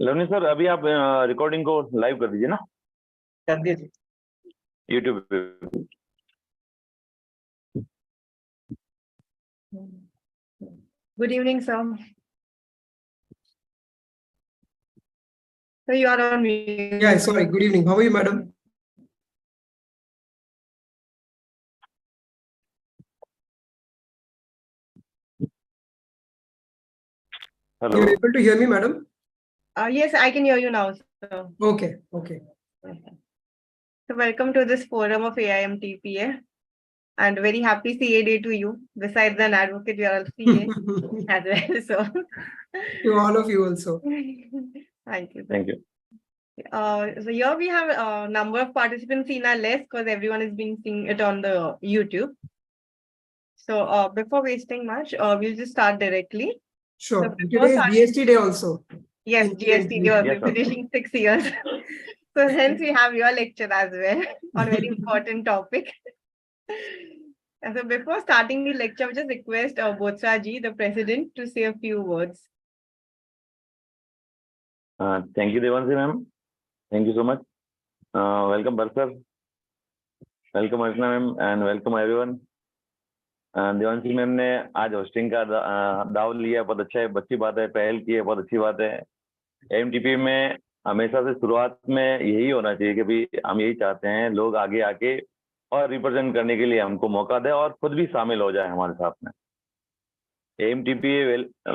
लवनी sir, अभी आप recording को लाइव कर दीजिए ना, कर दीजिए यूट्यूब पे। Good evening, sir. So you are on mute. Yeah, sorry. Good evening. How are you, madam? Hello, You're able to hear me, madam? Yes, I can hear you now, sir. Okay. So welcome to this forum of AIMTPA, and very happy CA day to you. Besides an advocate, you are also CA as well. So To all of you also. thank you. Thank you. So here we have a number of participants in our list because everyone has been seeing it on the YouTube. So before wasting much, we'll just start directly. Sure. So Today before is starting- GST day also. Yes, GST, we are Yes, sir. finishing 6 years. So hence we have your lecture as well on very important topic. And so before starting the lecture, we just request Botsra ji, the president, to say a few words. Thank you Devanshi ma'am, thank you so much. Welcome Bharat sir, welcome Archana ma'am and welcome everyone. Devanshi ma'am ने आज hosting का दाव लिया, बहुत अच्छा है, अच्छी बात है, पहल की है, बहुत अच्छी बात है। एमटीपी में हमेशा से शुरुआत में यही होना चाहिए कि भाई हम यही चाहते हैं लोग आगे आके और रिप्रेजेंट करने के लिए हमको मौका दे और खुद भी शामिल हो जाए हमारे साथ में। एमटीपी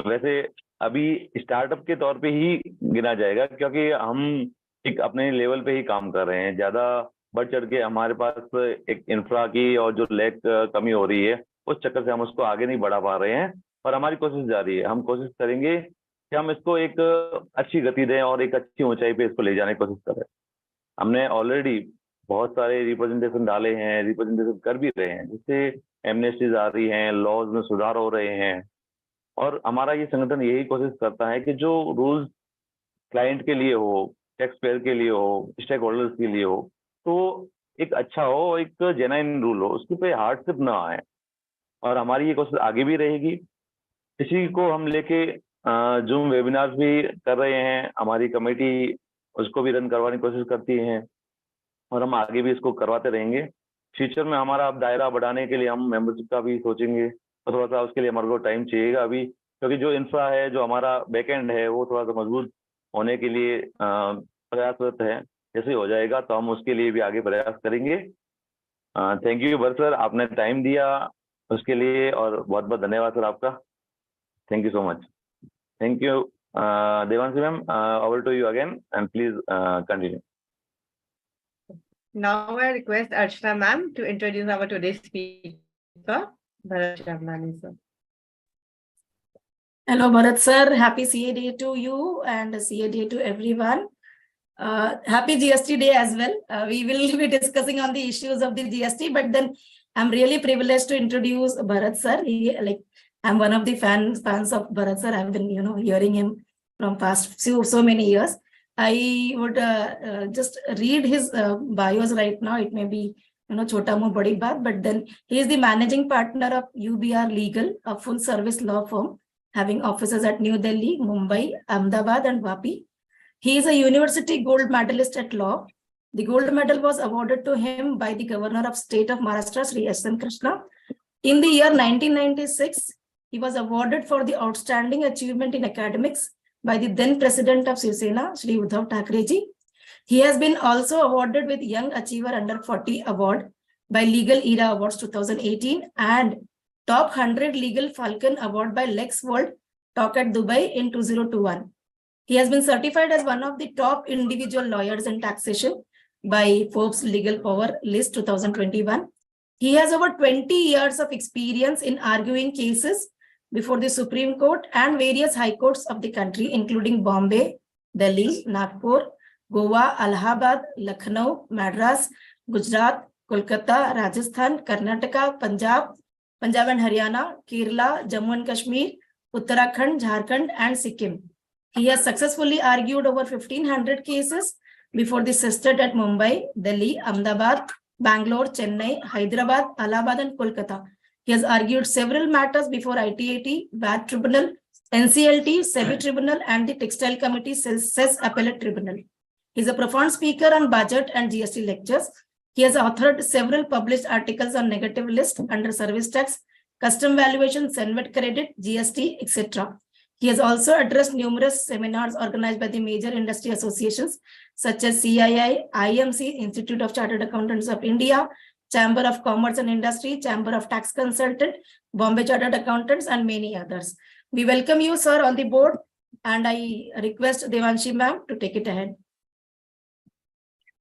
वैसे अभी स्टार्टअप के तौर पे ही गिना जाएगा, क्योंकि हम एक अपने लेवल पे ही काम कर रहे हैं। ज्यादा बढ़ चढ़ के हमारे पास एक इंफ्रा की और जो लैक कमी हो रही है, उस चक्कर से हम उसको आगे नहीं बढ़ा पा रहे हैं, और हमारी कोशिश जारी है। हम कोशिश करेंगे कि हम इसको एक अच्छी गति दें और एक अच्छी ऊंचाई पे इसको ले जाने की कोशिश करें। हमने ऑलरेडी बहुत सारे रिप्रेजेंटेशन डाले हैं, रिप्रेजेंटेशन कर भी रहे हैं, जिससे एमनेस्टीज आ रही हैं, लॉज में सुधार हो रहे हैं, और हमारा ये संगठन यही कोशिश करता है कि जो रूल्स क्लाइंट के लिए हो, टैक्स पेयर के लिए हो, स्टेक होल्डर्स के लिए हो, तो एक अच्छा हो, एक जेन्युइन रूल हो, उसके पे हार्डशिप ना आए। और हमारी ये कोशिश आगे भी रहेगी। इसी को हम लेके जूम वेबिनार्स भी कर रहे हैं, हमारी कमेटी उसको भी रन करवाने की कोशिश करती है, और हम आगे भी इसको करवाते रहेंगे। फ्यूचर में हमारा अब दायरा बढ़ाने के लिए हम मेंबरशिप का भी सोचेंगे, तो थोड़ा सा उसके लिए हमारे को टाइम चाहिएगा अभी, क्योंकि जो इंफ्रा है, जो हमारा बैकएंड है, वो थोड़ा सा मजबूत होने के लिए प्रयासरत है। जैसे हो जाएगा तो हम उसके लिए भी आगे प्रयास करेंगे। थैंक यू भरत सर, आपने टाइम दिया उसके लिए, और बहुत बहुत धन्यवाद सर आपका। Thank you so much. Thank you Devanshi ma'am, over to you again and please continue. Now I request Archana ma'am to introduce our today's speaker, Bharat Shamlani sir. Hello, Bharat sir. Happy CA day to you and CA day to everyone. Happy GST day as well. We will be discussing on the issues of the GST, but then I'm really privileged to introduce Bharat sir. I'm one of the fans of Bharat sir. I've been, hearing him from past so many years. I would just read his bios right now. It may be, chota mo badi baat, but then he is the managing partner of UBR Legal, a full service law firm having offices at New Delhi, Mumbai, Ahmedabad, and Vapi. He is a university gold medalist at law. The gold medal was awarded to him by the Governor of State of Maharashtra, Sri S.N. Krishna. In the year 1996, he was awarded for the outstanding achievement in academics by the then president of Shiv Sena, Shri Uddhav Thackeray ji. He has been also awarded with Young Achiever Under 40 Award by Legal Era Awards 2018 and Top 100 Legal Falcon Award by Lex World Talk at Dubai in 2021. He has been certified as one of the top individual lawyers in taxation by Forbes Legal Power List 2021. He has over 20 years of experience in arguing cases before the Supreme Court and various high courts of the country, including Bombay, Delhi, Nagpur, Goa, Allahabad, Lucknow, Madras, Gujarat, Kolkata, Rajasthan, Karnataka, Punjab and Haryana, Kerala, Jammu and Kashmir, Uttarakhand, Jharkhand, and Sikkim. He has successfully argued over 1,500 cases before the Sisted at Mumbai, Delhi, Ahmedabad, Bangalore, Chennai, Hyderabad, Allahabad, and Kolkata. He has argued several matters before ITAT, VAT Tribunal, NCLT, SEBI Tribunal, and the Textile Committee CES Appellate Tribunal. He is a profound speaker on budget and GST lectures. He has authored several published articles on negative list under service tax, custom valuation, Senvet credit, GST, etc. He has also addressed numerous seminars organized by the major industry associations such as CII, IMC, Institute of Chartered Accountants of India, Chamber of Commerce and Industry, Chamber of Tax Consultant, Bombay Chartered Accountants, and many others. We welcome you, sir, on the board, and I request Devanshi ma'am to take it ahead.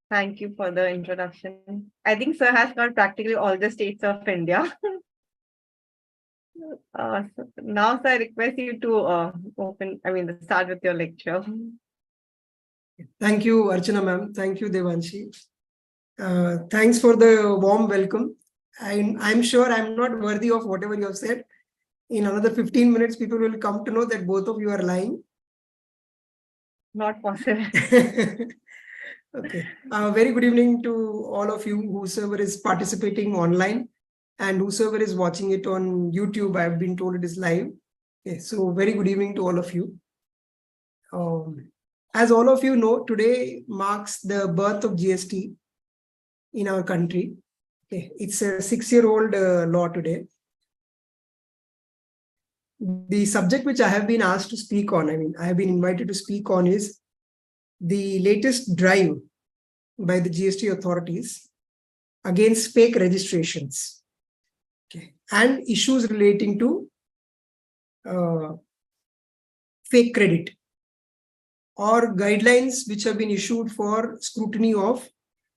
Thank you for the introduction. I think sir has got practically all the states of India. So now, sir, I request you to start with your lecture. Thank you, Archana ma'am. Thank you, Devanshi. Thanks for the warm welcome. I'm sure I'm not worthy of whatever you have said. In another 15 minutes, people will come to know that both of you are lying. Not possible. Okay. Very good evening to all of you, whosoever is participating online and whosoever is watching it on YouTube. I have been told it is live. Okay, so very good evening to all of you. As all of you know, today marks the birth of GST in our country. Okay, it's a 6-year-old law today. The subject which I have been asked to speak on, I have been invited to speak on, is the latest drive by the GST authorities against fake registrations, okay, and issues relating to fake credit, or guidelines which have been issued for scrutiny of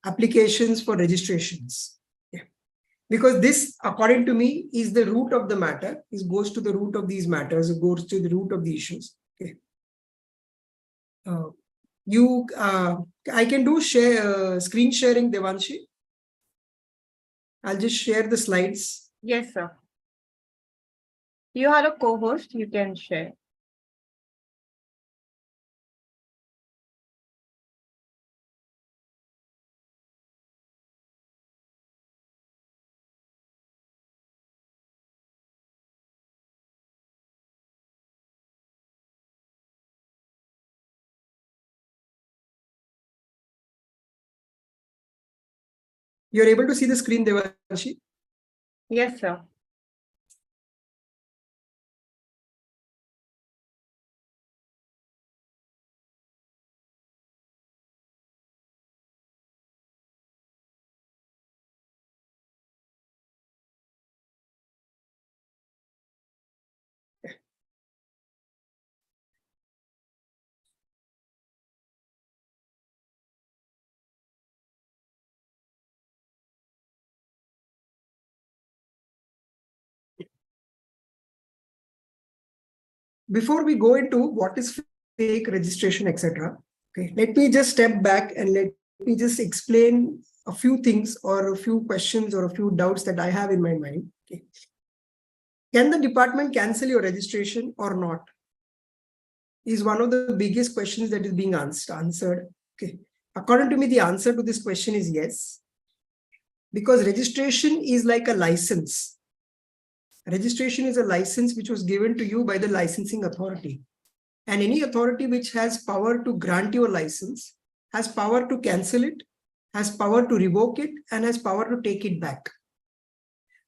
applications for registrations. Yeah. Because this, according to me, is the root of the matter. It goes to the root of these matters. It goes to the root of the issues. Okay. I can do screen sharing, Devanshi. I'll just share the slides. Yes, sir. You are a co-host, you can share. You're able to see the screen, Devanshi? Yes, sir. Before we go into what is fake registration, etc., okay, let me just step back and let me just explain a few things or a few questions or a few doubts that I have in my mind. Okay. Can the department cancel your registration or not? Is one of the biggest questions that is being answered. Okay. According to me, the answer to this question is yes. Because registration is like a license. Registration is a license which was given to you by the licensing authority. And any authority which has power to grant you a license has power to cancel it, has power to revoke it, and has power to take it back.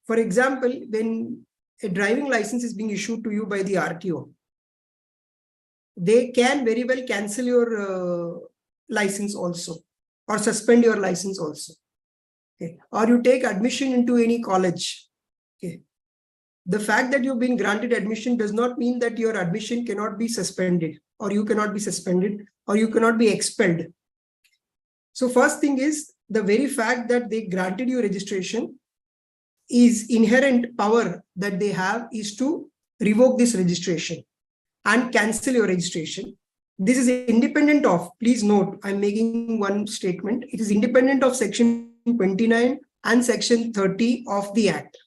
For example, when a driving license is being issued to you by the RTO, they can very well cancel your license also, or suspend your license also. Okay. Or you take admission into any college. Okay. The fact that you've been granted admission does not mean that your admission cannot be suspended, or you cannot be suspended, or you cannot be expelled. So first thing is, the very fact that they granted you registration is inherent power that they have is to revoke this registration and cancel your registration. This is independent of, please note, I'm making one statement. It is independent of section 29 and section 30 of the Act.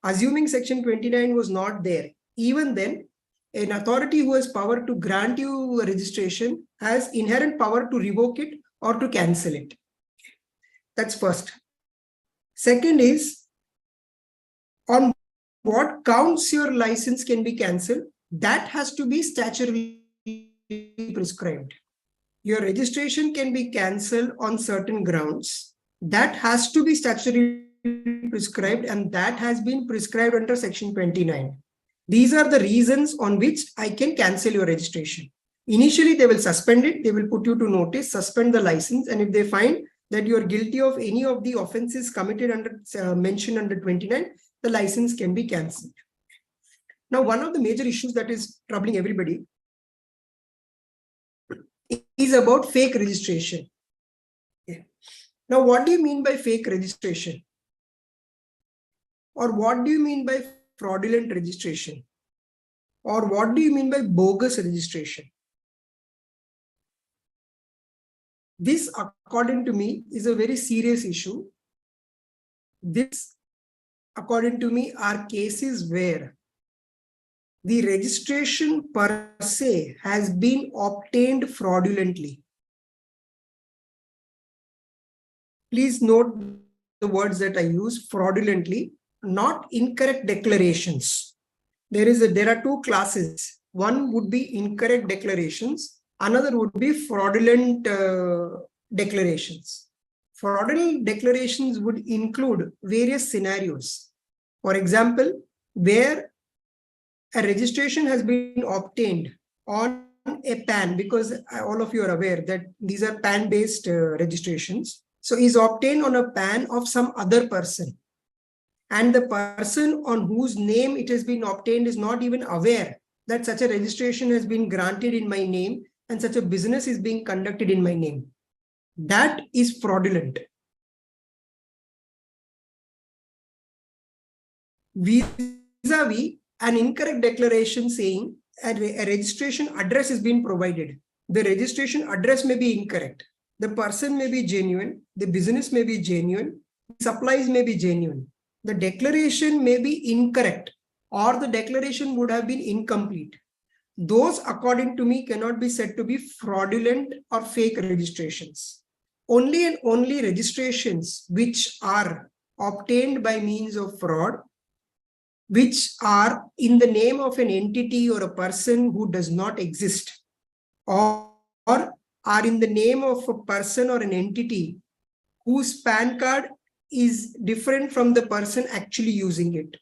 Assuming section 29 was not there, even then, an authority who has power to grant you a registration has inherent power to revoke it or to cancel it. That's first. Second is, on what counts your license can be cancelled that has to be statutorily prescribed. Your registration can be cancelled on certain grounds. That has to be statutorily prescribed, and that has been prescribed under Section 29. These are the reasons on which I can cancel your registration. Initially, they will suspend it. They will put you to notice, suspend the license, and if they find that you are guilty of any of the offenses committed under mentioned under 29, the license can be cancelled. Now, one of the major issues that is troubling everybody is about fake registration. Okay. Now, what do you mean by fake registration? Or what do you mean by fraudulent registration? Or what do you mean by bogus registration? This, according to me, is a very serious issue. This, according to me, are cases where the registration per se has been obtained fraudulently. Please note the words that I use: fraudulently, not incorrect declarations. There are two classes. One would be incorrect declarations. Another would be fraudulent declarations. Fraudulent declarations would include various scenarios. For example, where a registration has been obtained on a PAN, because all of you are aware that these are PAN-based registrations. So is obtained on a PAN of some other person. And the person on whose name it has been obtained is not even aware that such a registration has been granted in my name and such a business is being conducted in my name. That is fraudulent. Vis-a-vis an incorrect declaration saying a registration address has been provided. The registration address may be incorrect. The person may be genuine. The business may be genuine. Supplies may be genuine. The declaration may be incorrect, or the declaration would have been incomplete. Those, according to me, cannot be said to be fraudulent or fake registrations. Only and only registrations which are obtained by means of fraud, which are in the name of an entity or a person who does not exist, or are in the name of a person or an entity whose PAN card is different from the person actually using it,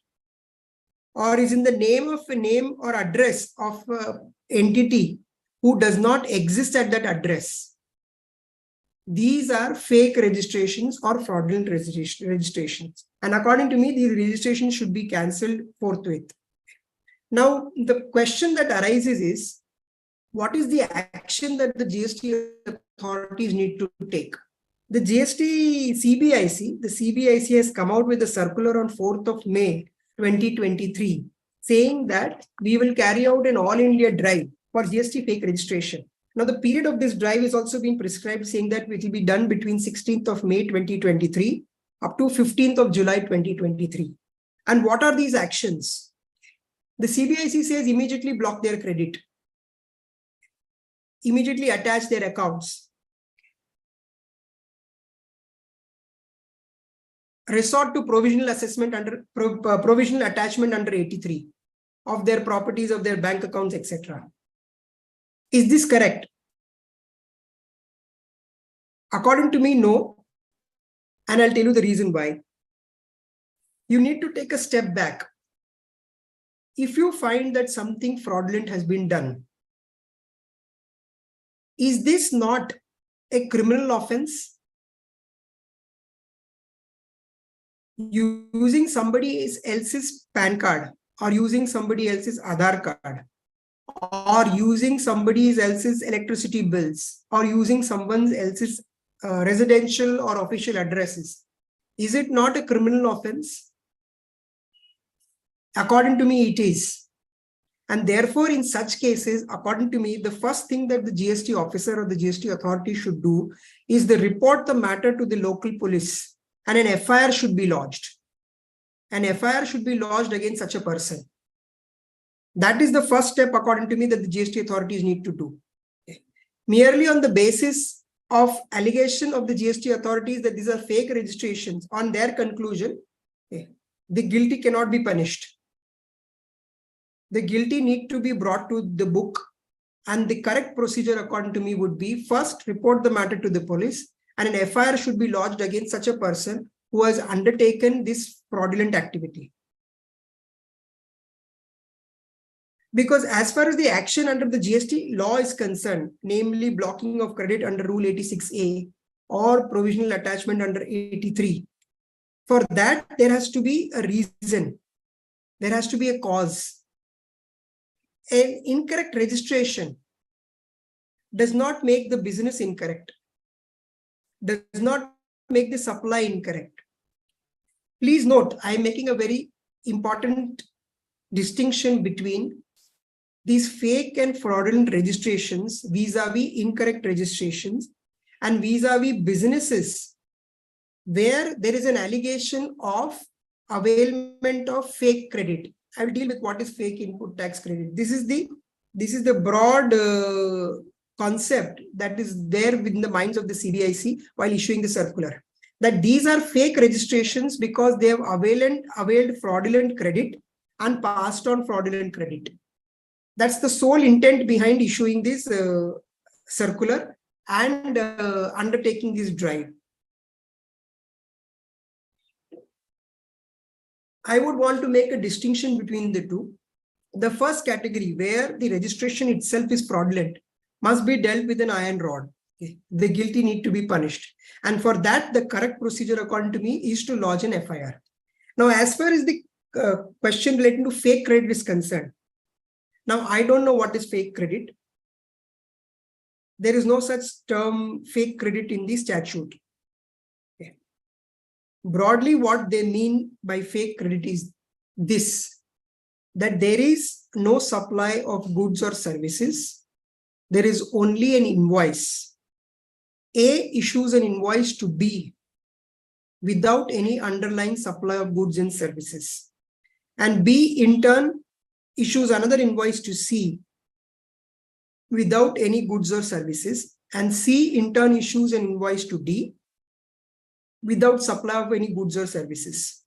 or is in the name of a name or address of an entity who does not exist at that address. These are fake registrations or fraudulent registrations. And according to me, these registrations should be cancelled forthwith. Now, the question that arises is, what is the action that the GST authorities need to take? The CBIC has come out with a circular on 4th of May, 2023, saying that we will carry out an all India drive for GST fake registration. Now, the period of this drive is also being prescribed, saying that it will be done between 16th of May, 2023 up to 15th of July, 2023. And what are these actions? The CBIC says immediately block their credit, immediately attach their accounts, resort to provisional assessment under provisional attachment under 83 of their properties, of their bank accounts, etc. Is this correct? According to me, no. And I'll tell you the reason why. You need to take a step back. If you find that something fraudulent has been done, is this not a criminal offense? Using somebody else's PAN card, or using somebody else's Aadhaar card, or using somebody else's electricity bills, or using someone else's residential or official addresses, is it not a criminal offense? According to me, it is. And therefore, in such cases, according to me, the first thing that the GST officer or the GST authority should do is they report the matter to the local police, and an FIR should be lodged. An FIR should be lodged against such a person. That is the first step, according to me, that the GST authorities need to do. Okay. Merely on the basis of allegation of the GST authorities that these are fake registrations, on their conclusion, okay, the guilty cannot be punished. the guilty need to be brought to the book, and the correct procedure according to me would be first report the matter to the police, and an FIR should be lodged against such a person who has undertaken this fraudulent activity. Because as far as the action under the GST law is concerned, namely blocking of credit under Rule 86A or provisional attachment under 83, for that there has to be a reason, there has to be a cause. An incorrect registration does not make the business incorrect, does not make the supply incorrect. Please note, I am making a very important distinction between these fake and fraudulent registrations vis-a-vis incorrect registrations and vis-a-vis businesses where there is an allegation of availment of fake credit. I will deal with what is fake input tax credit. This is the broad concept that is there within the minds of the CBIC while issuing the circular. That these are fake registrations because they have availed fraudulent credit and passed on fraudulent credit. That's the sole intent behind issuing this circular and undertaking this drive. I would want to make a distinction between the two. The first category, where the registration itself is fraudulent, must be dealt with an iron rod. Okay. The guilty need to be punished. And for that, the correct procedure according to me is to lodge an FIR. Now, as far as the question relating to fake credit is concerned, now I don't know what is fake credit. There is no such term fake credit in the statute. Okay. Broadly, what they mean by fake credit is this, that there is no supply of goods or services. There is only an invoice. A issues an invoice to B without any underlying supply of goods and services. And B in turn issues another invoice to C without any goods or services. And C in turn issues an invoice to D without supply of any goods or services.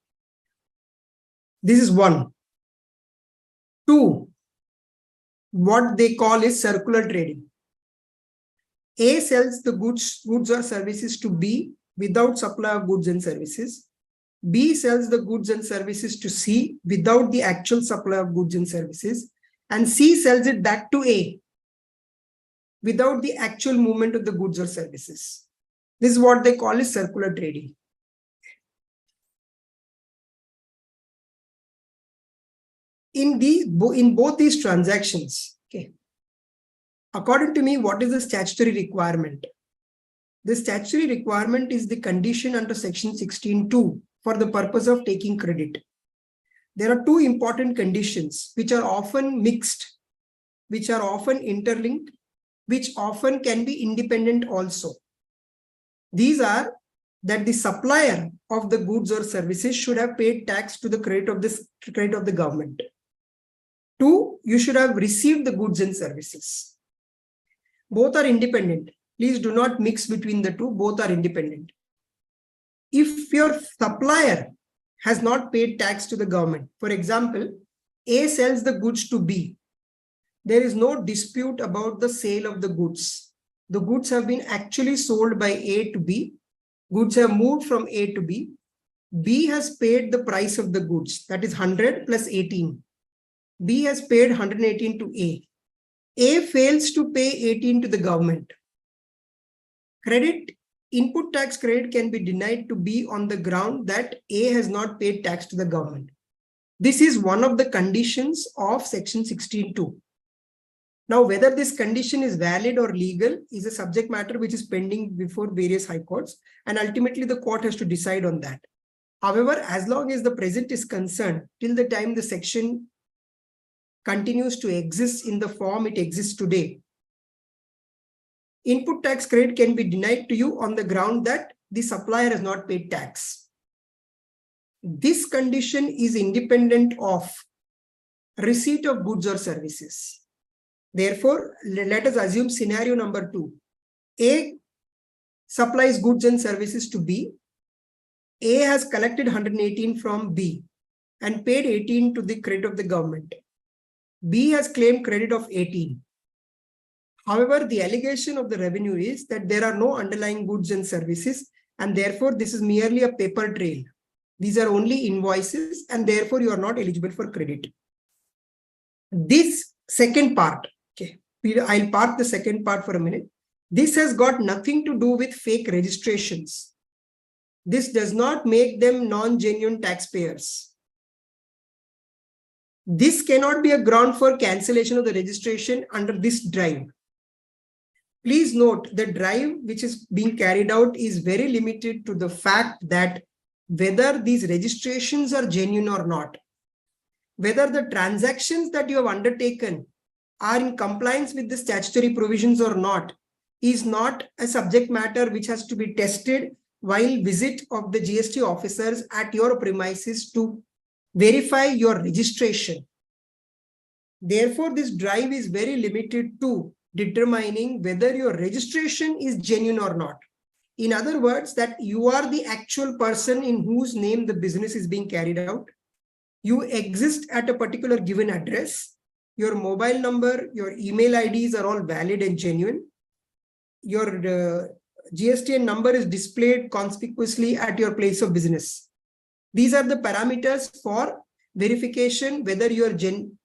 This is one. Two, what they call is circular trading. A sells the goods or services to B without supply of goods and services. B sells the goods and services to C without the actual supply of goods and services. And C sells it back to A without the actual movement of the goods or services. This is what they call is circular trading. In both these transactions, okay, according to me, what is the statutory requirement? The statutory requirement is the condition under section 16(2) for the purpose of taking credit. There are two important conditions which are often mixed, which are often interlinked, which often can be independent also. These are that the supplier of the goods or services should have paid tax to the credit of the government. Two, you should have received the goods and services. Both are independent. Please do not mix between the two. Both are independent. If your supplier has not paid tax to the government, for example, A sells the goods to B, there is no dispute about the sale of the goods. The goods have been actually sold by A to B. Goods have moved from A to B. B has paid the price of the goods, that is 100 plus 18. B has paid 118 to A. A fails to pay 18 to the government. Input tax credit can be denied to B on the ground that A has not paid tax to the government. This is one of the conditions of section 16(2). Now, whether this condition is valid or legal is a subject matter which is pending before various high courts, and ultimately the court has to decide on that. However, as long as the present is concerned, till the time the section continues to exist in the form it exists today, input tax credit can be denied to you on the ground that the supplier has not paid tax. This condition is independent of receipt of goods or services. Therefore, let us assume scenario number 2. A supplies goods and services to B. A has collected 118 from B and paid 18 to the credit of the government. B has claimed credit of 18. However, the allegation of the revenue is that there are no underlying goods and services, and therefore this is merely a paper trail. These are only invoices, and therefore you are not eligible for credit. This second part, okay, I'll park the second part for a minute. This has got nothing to do with fake registrations. This does not make them non-genuine taxpayers. This cannot be a ground for cancellation of the registration under this drive. Please note the drive which is being carried out is very limited to the fact that whether these registrations are genuine or not, whether the transactions that you have undertaken are in compliance with the statutory provisions or not, is not a subject matter which has to be tested while visit of the GST officers at your premises to verify your registration. Therefore, this drive is very limited to determining whether your registration is genuine or not. In other words, that you are the actual person in whose name the business is being carried out. You exist at a particular given address. Your mobile number, your email IDs are all valid and genuine. Your GSTN number is displayed conspicuously at your place of business. These are the parameters for verification whether your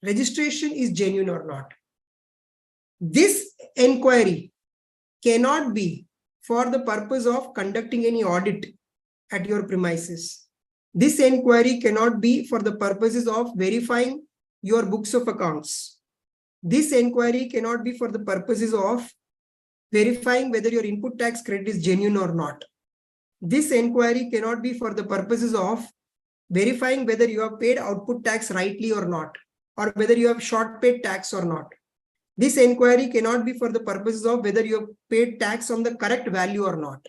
registration is genuine or not. This inquiry cannot be for the purpose of conducting any audit at your premises. This inquiry cannot be for the purposes of verifying your books of accounts. This inquiry cannot be for the purposes of verifying whether your input tax credit is genuine or not. This inquiry cannot be for the purposes of verifying whether you have paid output tax rightly or not, or whether you have short paid tax or not. This inquiry cannot be for the purposes of whether you have paid tax on the correct value or not.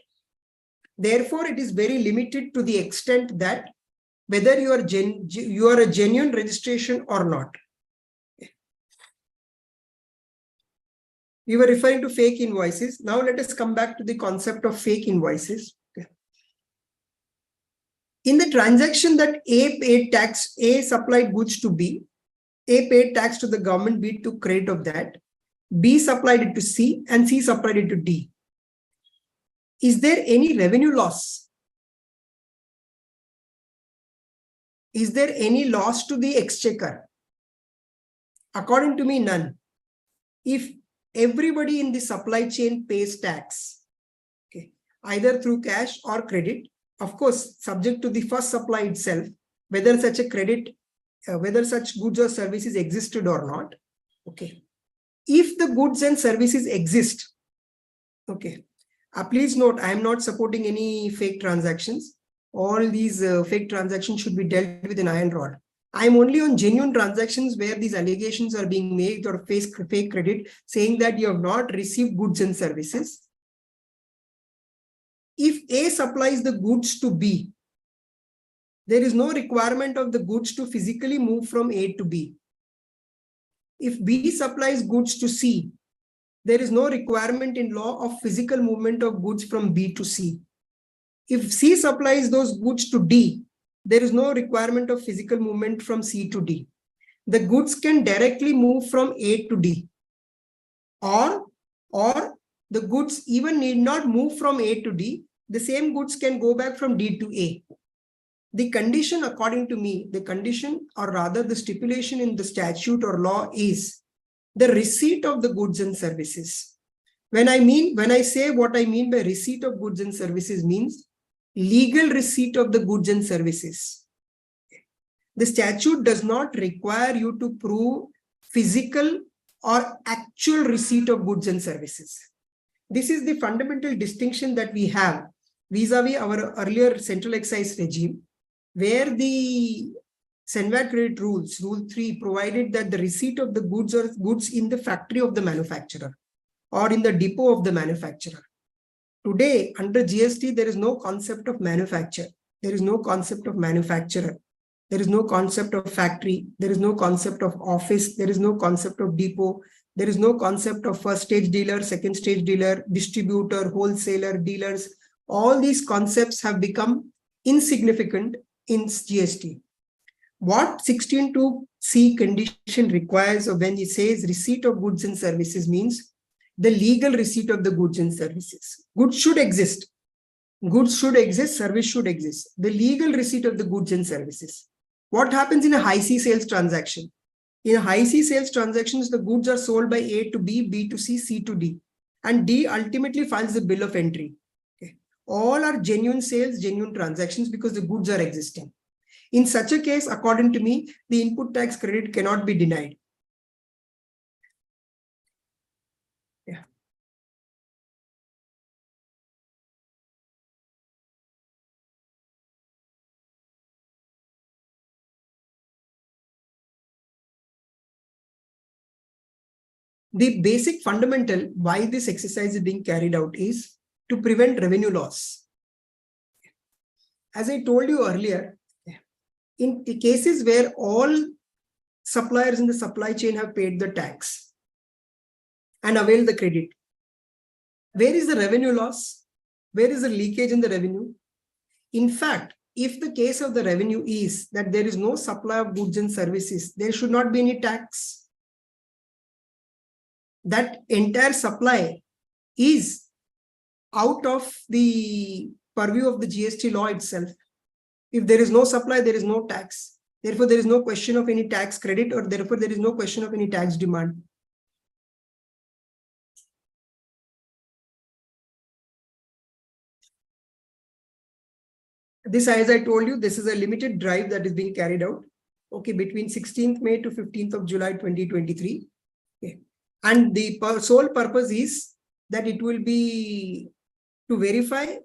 Therefore, it is very limited to the extent that whether you are a genuine registration or not. We were referring to fake invoices. Now let us come back to the concept of fake invoices. In the transaction that A paid tax, A supplied goods to B, A paid tax to the government, B took credit of that, B supplied it to C, and C supplied it to D. Is there any revenue loss? Is there any loss to the exchequer? According to me, none. If everybody in the supply chain pays tax, okay, either through cash or credit, of course, subject to the first supply itself, whether such a credit, whether such goods or services existed or not. Okay. If the goods and services exist, okay, please note, I am not supporting any fake transactions. All these fake transactions should be dealt with in iron rod. I am only on genuine transactions where these allegations are being made or fake credit, saying that you have not received goods and services. If A supplies the goods to B, there is no requirement of the goods to physically move from A to B. If B supplies goods to C, there is no requirement in law of physical movement of goods from B to C. If C supplies those goods to D, there is no requirement of physical movement from C to D. The goods can directly move from A to D. Or the goods even need not move from A to D. The same goods can go back from D to A. The condition, according to me, the condition, or rather the stipulation in the statute or law, is the receipt of the goods and services. When I say what I mean by receipt of goods and services means legal receipt of the goods and services. The statute does not require you to prove physical or actual receipt of goods and services. This is the fundamental distinction that we have vis-a-vis our earlier central excise regime, where the CENVAT credit rules, Rule 3, provided that the receipt of the goods or goods in the factory of the manufacturer or in the depot of the manufacturer. Today, under GST, there is no concept of manufacture. There is no concept of manufacturer. There is no concept of factory. There is no concept of office. There is no concept of depot. There is no concept of first stage dealer, second stage dealer, distributor, wholesaler, dealers. All these concepts have become insignificant in GST. What 16.2 C condition requires, or when it says receipt of goods and services, means the legal receipt of the goods and services. Goods should exist. Goods should exist, service should exist. The legal receipt of the goods and services. What happens in a high C sales transaction? In a high C sales transactions, the goods are sold by A to B, B to C, C to D, and D ultimately files the bill of entry. Okay. All are genuine sales, genuine transactions because the goods are existing. In such a case, according to me, the input tax credit cannot be denied. Yeah. The basic fundamental why this exercise is being carried out is to prevent revenue loss. As I told you earlier, in the cases where all suppliers in the supply chain have paid the tax and availed the credit, where is the revenue loss? Where is the leakage in the revenue? In fact, if the case of the revenue is that there is no supply of goods and services, there should not be any tax. That entire supply is out of the purview of the GST law itself. If there is no supply, there is no tax. Therefore, there is no question of any tax credit, or therefore there is no question of any tax demand. This, as I told you, this is a limited drive that is being carried out, okay, between 16th May to 15th of July 2023. Okay. And the sole purpose is that it will be to verify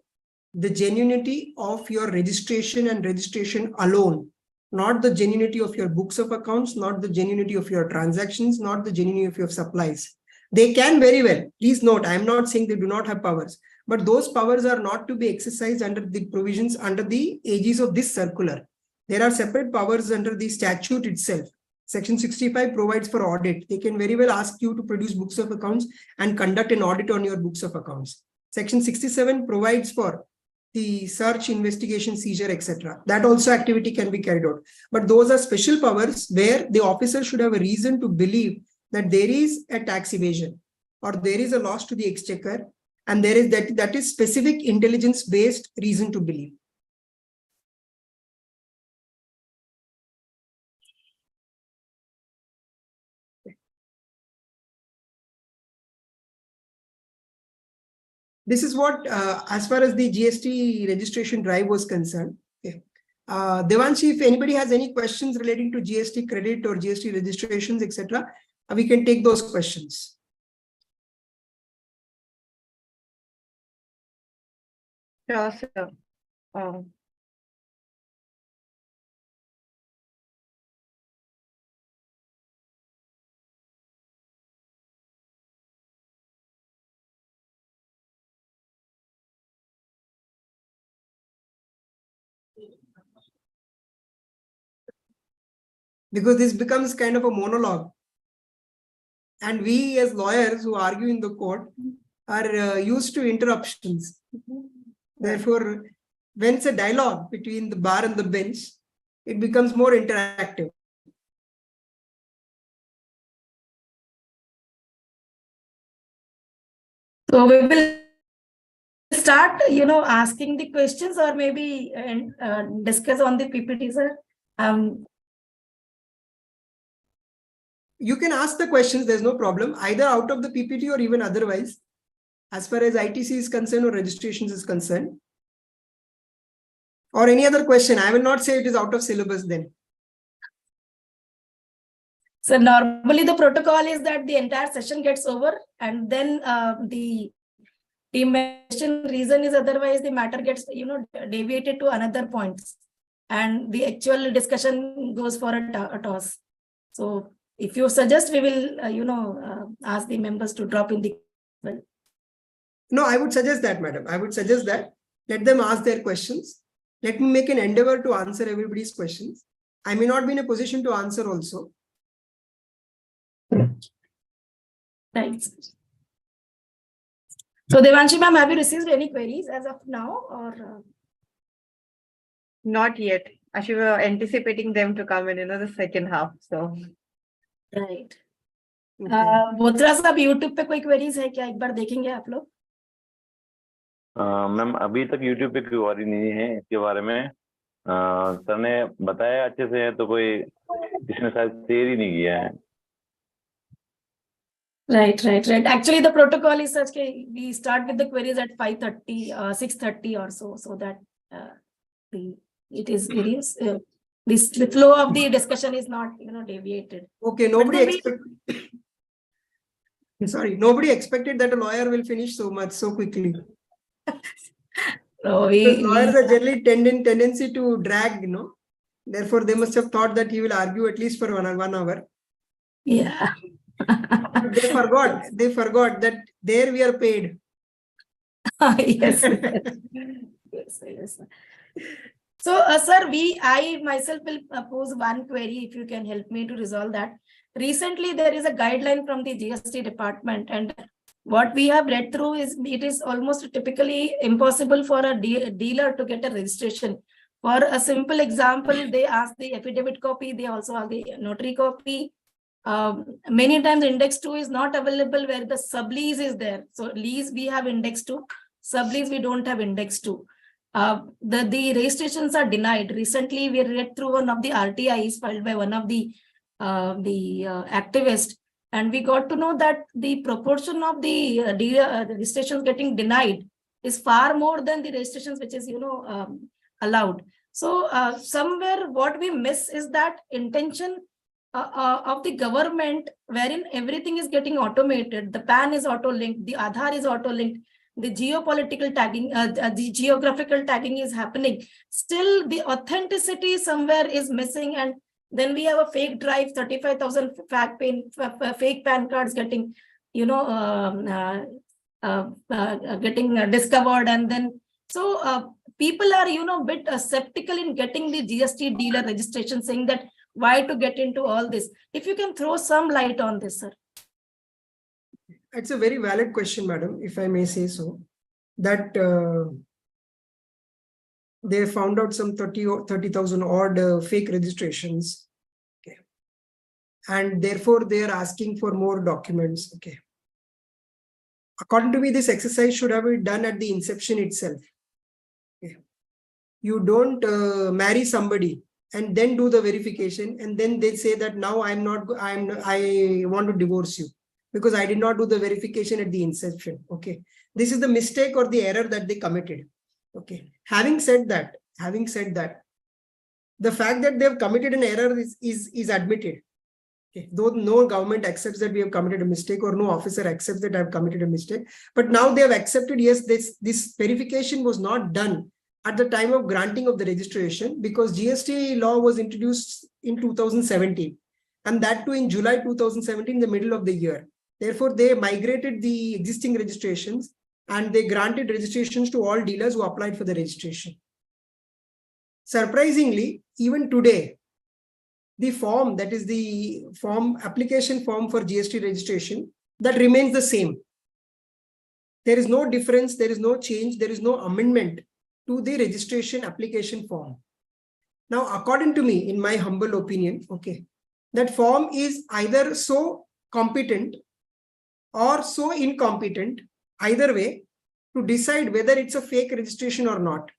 the genuinity of your registration and registration alone, not the genuinity of your books of accounts, not the genuinity of your transactions, not the genuinity of your supplies. They can very well. Please note, I am not saying they do not have powers, but those powers are not to be exercised under the provisions under the aegis of this circular. There are separate powers under the statute itself. Section 65 provides for audit. They can very well ask you to produce books of accounts and conduct an audit on your books of accounts. Section 67 provides for the search, investigation, seizure, etc. That also activity can be carried out. But those are special powers where the officer should have a reason to believe that there is a tax evasion or there is a loss to the exchequer, and there is that is specific intelligence-based reason to believe. This is what, as far as the GST registration drive was concerned. Okay. Devanshi, if anybody has any questions relating to GST credit or GST registrations, etc., we can take those questions. Sure, sir. Because this becomes kind of a monologue. And we as lawyers who argue in the court are used to interruptions. Therefore, when it's a dialogue between the bar and the bench, it becomes more interactive. So we will start, asking the questions, or maybe discuss on the PPT, sir. You can ask the questions, there's no problem, either out of the PPT or even otherwise, as far as ITC is concerned or registrations is concerned. Or any other question. I will not say it is out of syllabus then. So normally the protocol is that the entire session gets over, and then the mention reason is otherwise the matter gets deviated to another points, and the actual discussion goes for a toss. So if you suggest, we will ask the members to drop in the. No, I would suggest that, madam. I would suggest that let them ask their questions. Let me make an endeavor to answer everybody's questions. I may not be in a position to answer also. Right. So Devanshi ma'am, have you received any queries as of now, or? Not yet. Actually, we were anticipating them to come in, the second half. So Right. Okay. Bothra साहब YouTube पे कोई queries है क्या, एक बार देखेंगे आप लोग? Ma'am अभी तक यूट्यूब पे कोई क्वेरी नहीं है इसके बारे में। सर ने बताया अच्छे से, है तो कोई इसने शायद शेयर ही नहीं किया है। Right. Actually, the protocol is such that we start with the queries at 5:30, 6:30 or so that the flow of the discussion is not, deviated. Okay, nobody expected that a lawyer will finish so much so quickly. So Because lawyers are generally tendency to drag, Therefore, they must have thought that he will argue at least for 1 hour. yeah. They forgot that there we are paid. Yes. Yes. So, sir, I myself will pose one query, if you can help me to resolve that. Recently, there is a guideline from the GST department, and what we have read through is it is almost typically impossible for a dealer to get a registration. For a simple example, they ask the affidavit copy, they also have the notary copy. Many times index 2 is not available where the sublease is there. So lease we have index 2, sublease we don't have index 2. The registrations are denied. Recently, we read through one of the RTIs filed by one of the activists, and we got to know that the proportion of the registrations getting denied is far more than the registrations which is allowed. So somewhere what we miss is that intention of the government, wherein everything is getting automated. The PAN is auto-linked, the Aadhaar is auto-linked, the geopolitical tagging, the geographical tagging is happening. Still, the authenticity somewhere is missing, and then we have a fake drive, 35,000 fake PAN cards getting, getting discovered, and then so people are, bit skeptical in getting the GST dealer registration, saying that why to get into all this. If you can throw some light on this, sir. It's a very valid question, madam, if I may say so, that they found out some 30,000 odd fake registrations. Okay. And therefore, they are asking for more documents. Okay. According to me, this exercise should have been done at the inception itself. Okay. You don't marry somebody and then do the verification, and then they say that now I want to divorce you because I did not do the verification at the inception. Okay, this is the mistake or the error that they committed. Okay, having said that, the fact that they have committed an error is admitted. Okay, though no government accepts that we have committed a mistake, or no officer accepts that I have committed a mistake, but now they have accepted, yes, this verification was not done at the time of granting of the registration, because GST law was introduced in 2017, and that too in July 2017, the middle of the year. Therefore, they migrated the existing registrations and they granted registrations to all dealers who applied for the registration. Surprisingly, even today, the form, that is the application form for GST registration, that remains the same. There is no difference, there is no change, there is no amendment to the registration application form. Now, according to me, in my humble opinion, okay, that form is either so competent or so incompetent, either way, to decide whether it's a fake registration or not.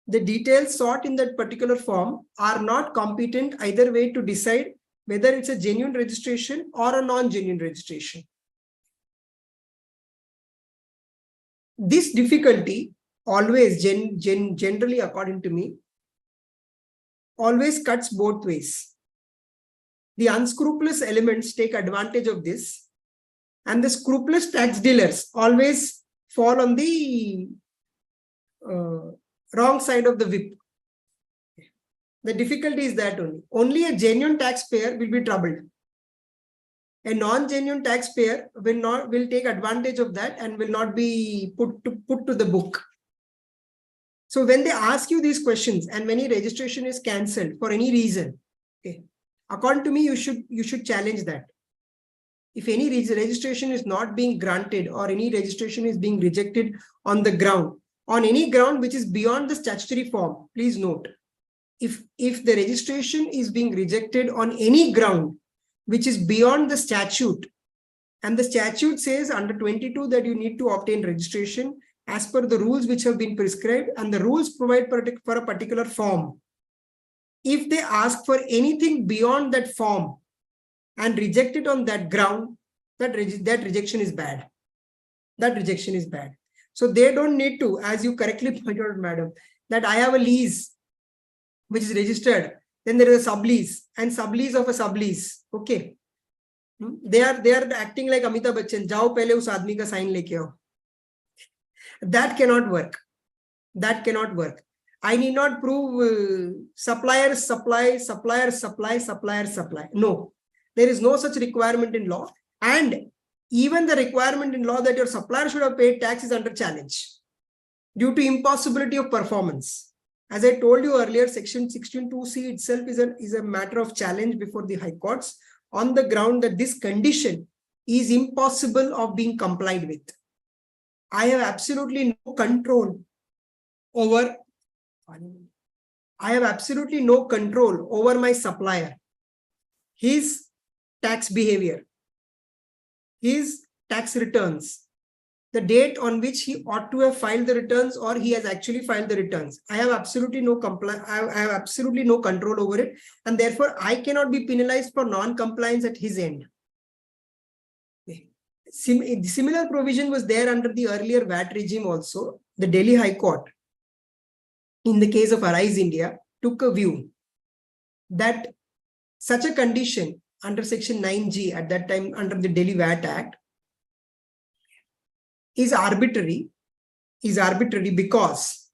The details sought in that particular form are not competent either way to decide whether it's a genuine registration or a non-genuine registration. This difficulty always, generally according to me, always cuts both ways. The unscrupulous elements take advantage of this, and the scrupulous tax dealers always fall on the wrong side of the whip. The difficulty is that only a genuine taxpayer will be troubled. A non-genuine taxpayer will take advantage of that and will not be put to the book. So when they ask you these questions, and when your registration is cancelled for any reason, okay, according to me, you should challenge that. If any registration is not being granted or any registration is being rejected on the ground on any ground which is beyond the statutory form. Please note, if the registration is being rejected on any ground which is beyond the statute, and the statute says under 22 that you need to obtain registration as per the rules which have been prescribed, and the rules provide for a particular form. If they ask for anything beyond that form and reject it on that ground, that rejection is bad. That rejection is bad. So they don't need to, as you correctly pointed out, madam, that I have a lease which is registered, then there is a sublease and sublease of a sublease. Okay. They are acting like Amitabh Bachchan. Jao pehle us aadmi ka sign leke aao. That cannot work. That cannot work. I need not prove suppliers supply, suppliers supply, suppliers supply. No, there is no such requirement in law. And even the requirement in law that your supplier should have paid tax is under challenge due to impossibility of performance. As I told you earlier, section 16(2)(c) itself is a matter of challenge before the high courts on the ground that this condition is impossible of being complied with. I have absolutely no control over my supplier, his tax behavior, his tax returns, the date on which he ought to have filed the returns or he has actually filed the returns. I have absolutely no I have absolutely no control over it, and therefore I cannot be penalized for non-compliance at his end. Similar provision was there under the earlier VAT regime also. The Delhi High Court, in the case of Arise India, took a view that such a condition under section 9G at that time under the Delhi VAT Act is arbitrary because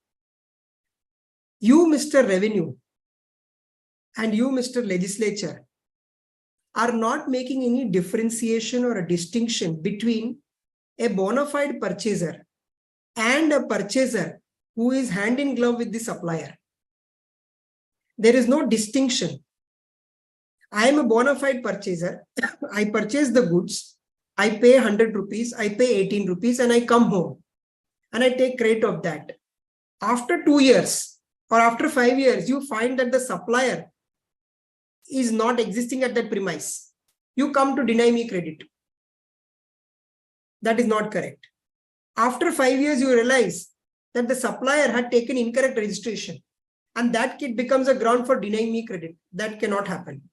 you, Mr. Revenue, and you, Mr. Legislature, are not making any differentiation or a distinction between a bona fide purchaser and a purchaser who is hand in glove with the supplier. There is no distinction. I am a bona fide purchaser. I purchase the goods. I pay 100 rupees. I pay 18 rupees and I come home and I take credit of that. After 2 years or after 5 years, you find that the supplier is not existing at that premise. You come to deny me credit. That is not correct. After 5 years, you realize that the supplier had taken incorrect registration and that becomes a ground for denying me credit. That cannot happen.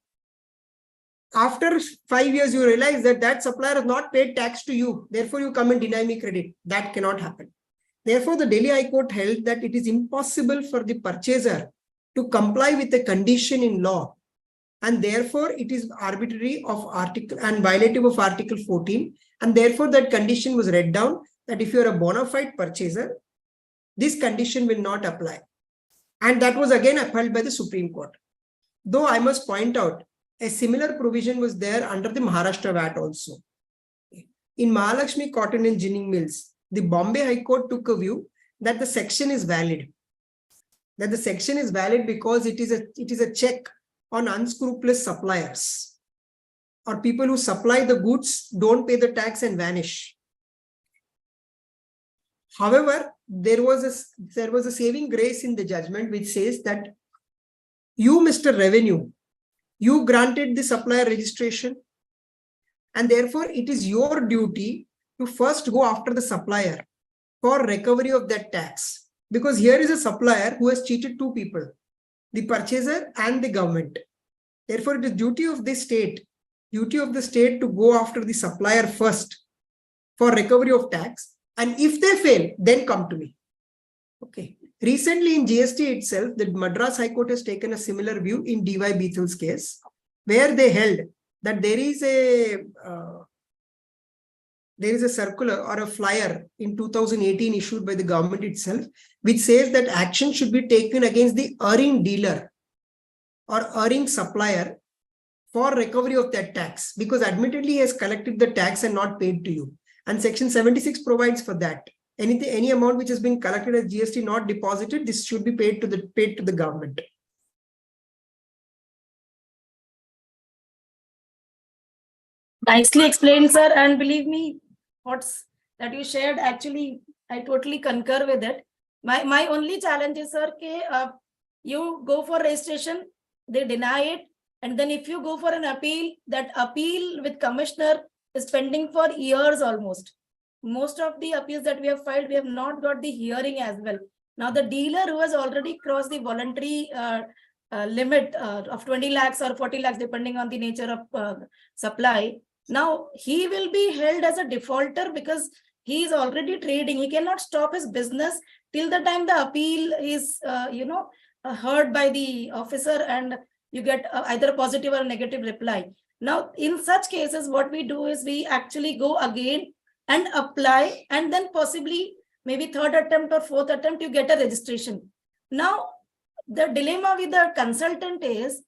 After 5 years, you realize that that supplier has not paid tax to you. Therefore, you come and deny me credit. That cannot happen. Therefore, the Delhi High Court held that it is impossible for the purchaser to comply with the condition in law. And therefore, it is arbitrary of article and violative of Article 14. And therefore, that condition was read down that if you are a bona fide purchaser, this condition will not apply. And that was again upheld by the Supreme Court. Though I must point out, a similar provision was there under the Maharashtra VAT also. In Mahalakshmi Cotton and Ginning Mills, the Bombay High Court took a view that the section is valid. That the section is valid because it is a check on unscrupulous suppliers or people who supply the goods, don't pay the tax and vanish. However, there was a saving grace in the judgment which says that you, Mr. Revenue, you granted the supplier registration and therefore it is your duty to first go after the supplier for recovery of that tax. Because here is a supplier who has cheated two people, the purchaser and the government. Therefore, it is duty of the state to go after the supplier first for recovery of tax. And if they fail, then come to me. Okay. Recently in GST itself, the Madras High Court has taken a similar view in D.Y. Beethal's case, where they held that there is a circular or a flyer in 2018 issued by the government itself, which says that action should be taken against the erring dealer or erring supplier for recovery of that tax, because admittedly he has collected the tax and not paid to you. And section 76 provides for that. Any amount which has been collected as GST not deposited, this should be paid to the government. Nicely explained, sir. And believe me, what's that you shared, actually, I totally concur with it. My only challenge is, sir, you go for registration, they deny it. And then if you go for an appeal, that appeal with commissioner is pending for years almost. Most of the appeals that we have filed, we have not got the hearing as well. Now the dealer who has already crossed the voluntary limit of 20 lakhs or 40 lakhs, depending on the nature of supply. Now he will be held as a defaulter because he is already trading. He cannot stop his business till the time the appeal is, heard by the officer and you get either a positive or a negative reply. Now, in such cases, what we do is we actually go again and apply, and then possibly maybe third attempt or fourth attempt, you get a registration. Now, the dilemma with the consultant is,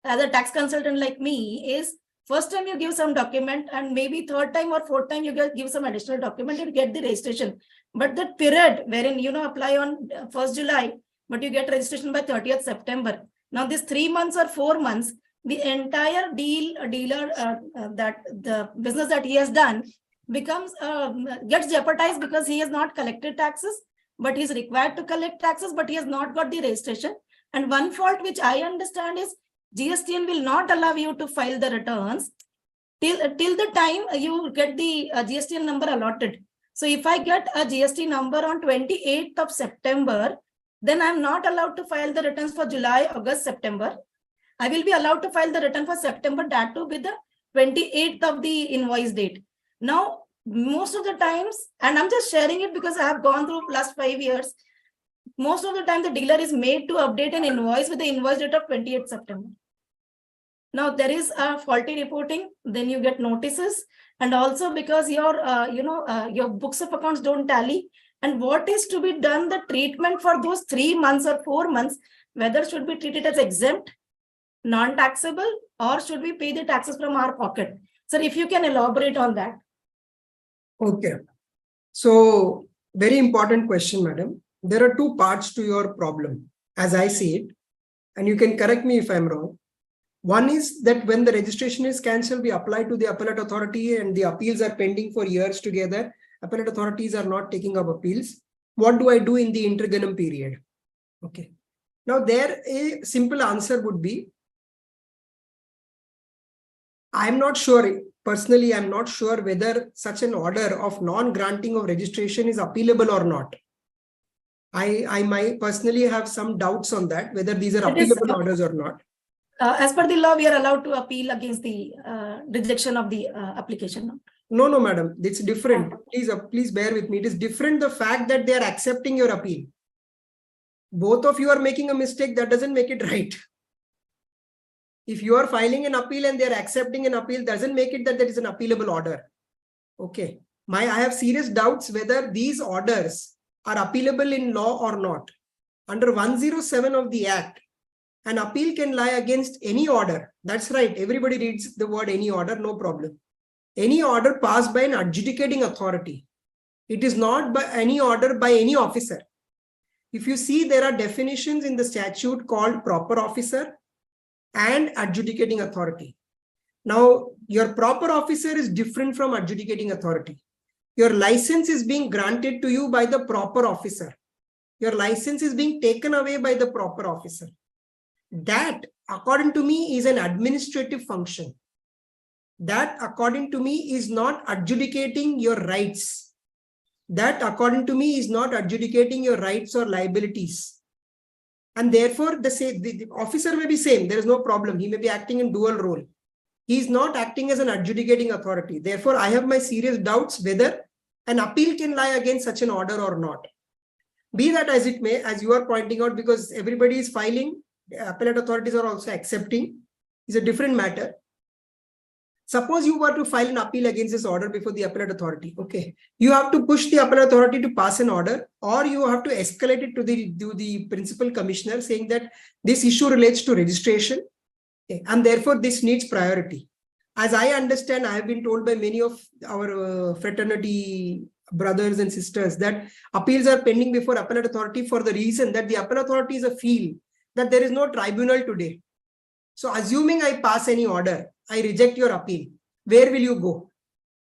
as a tax consultant like me, is first time you give some document and maybe third time or fourth time you give some additional document and get the registration. But that period wherein, apply on 1st July, but you get registration by 30th September. Now this 3 months or 4 months, the entire dealer, that the business that he has done becomes, gets jeopardized because he has not collected taxes, but he is required to collect taxes, but he has not got the registration. And one fault which I understand is GSTN will not allow you to file the returns till the time you get the GSTN number allotted. So if I get a GST number on 28th of September, then I'm not allowed to file the returns for July, August, September. I will be allowed to file the return for September, that too with the 28th of the invoice date. Now, most of the times, and I'm just sharing it because I have gone through last 5 years, most of the time the dealer is made to update an invoice with the invoice date of 28th September. Now there is a faulty reporting, then you get notices, and also because your your books of accounts don't tally, and what is to be done, the treatment for those 3 months or 4 months, whether should be treated as exempt, non-taxable, or should we pay the taxes from our pocket? Sir, if you can elaborate on that. Okay. So very important question, madam. There are two parts to your problem, as I see it, and you can correct me if I'm wrong. One is that when the registration is cancelled, we apply to the appellate authority and the appeals are pending for years together. Appellate authorities are not taking up appeals. What do I do in the interregnum period? Okay. Now there a simple answer would be, I'm not sure, personally, I'm not sure whether such an order of non-granting of registration is appealable or not. I might personally have some doubts on that, whether these are appealable orders or not. As per the law, we are allowed to appeal against the rejection of the application. No, madam, it's different. Please bear with me. It is different, the fact that they are accepting your appeal. Both of you are making a mistake, that doesn't make it right. If you are filing an appeal and they are accepting an appeal, doesn't make it that there is an appealable order. Okay. I have serious doubts whether these orders are appealable in law or not. Under 107 of the Act, an appeal can lie against any order. That's right. Everybody reads the word any order, no problem. Any order passed by an adjudicating authority. It is not by any order by any officer. If you see, there are definitions in the statute called proper officer and adjudicating authority. Now, your proper officer is different from adjudicating authority. Your license is being granted to you by the proper officer. Your license is being taken away by the proper officer. That, according to me, is an administrative function. That, according to me, is not adjudicating your rights. That, according to me, is not adjudicating your rights or liabilities. And therefore, the officer may be same. There is no problem. He may be acting in dual role. He is not acting as an adjudicating authority. Therefore, I have my serious doubts whether an appeal can lie against such an order or not. Be that as it may, as you are pointing out, because everybody is filing, appellate authorities are also accepting, is a different matter. Suppose you were to file an appeal against this order before the appellate authority. Okay, you have to push the appellate authority to pass an order, or you have to escalate it to the principal commissioner saying that this issue relates to registration, okay, and therefore this needs priority. As I understand, I have been told by many of our fraternity brothers and sisters that appeals are pending before appellate authority for the reason that the appellate authority is a feel that there is no tribunal today. So assuming I pass any order, I reject your appeal, where will you go?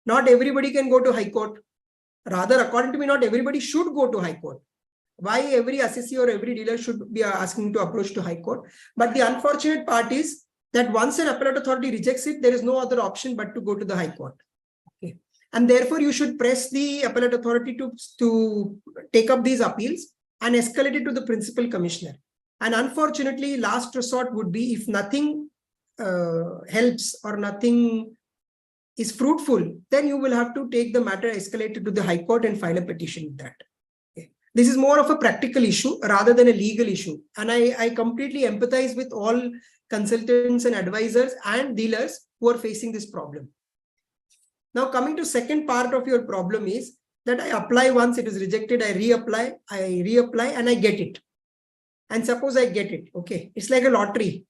Not everybody can go to High Court. Rather, according to me, not everybody should go to High Court. Why every assessee or every dealer should be asking to approach to High Court? But the unfortunate part is that once an appellate authority rejects it, there is no other option but to go to the High Court. Okay. And therefore, you should press the appellate authority to take up these appeals and escalate it to the principal commissioner. And unfortunately, last resort would be if nothing helps or nothing is fruitful, then you will have to take the matter escalated to the High Court and file a petition with that. Okay. This is more of a practical issue rather than a legal issue. And I completely empathize with all consultants and advisors and dealers who are facing this problem. Now, coming to second part of your problem is that I apply once, it is rejected, I reapply, and I get it. And suppose I get it, okay. It's like a lottery.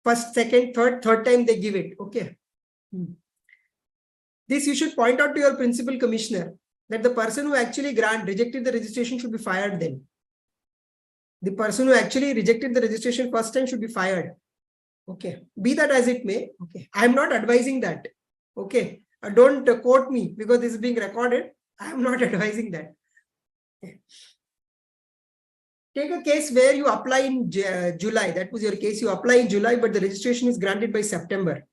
First, second, third time they give it, okay. This you should point out to your principal commissioner that the person who actually rejected the registration should be fired then. The person who actually rejected the registration first time should be fired. Okay, be that as it may, okay. I am not advising that, okay. Don't quote me because this is being recorded. I am not advising that. Okay. Take a case where you apply in July. That was your case. You apply in July, but the registration is granted by September.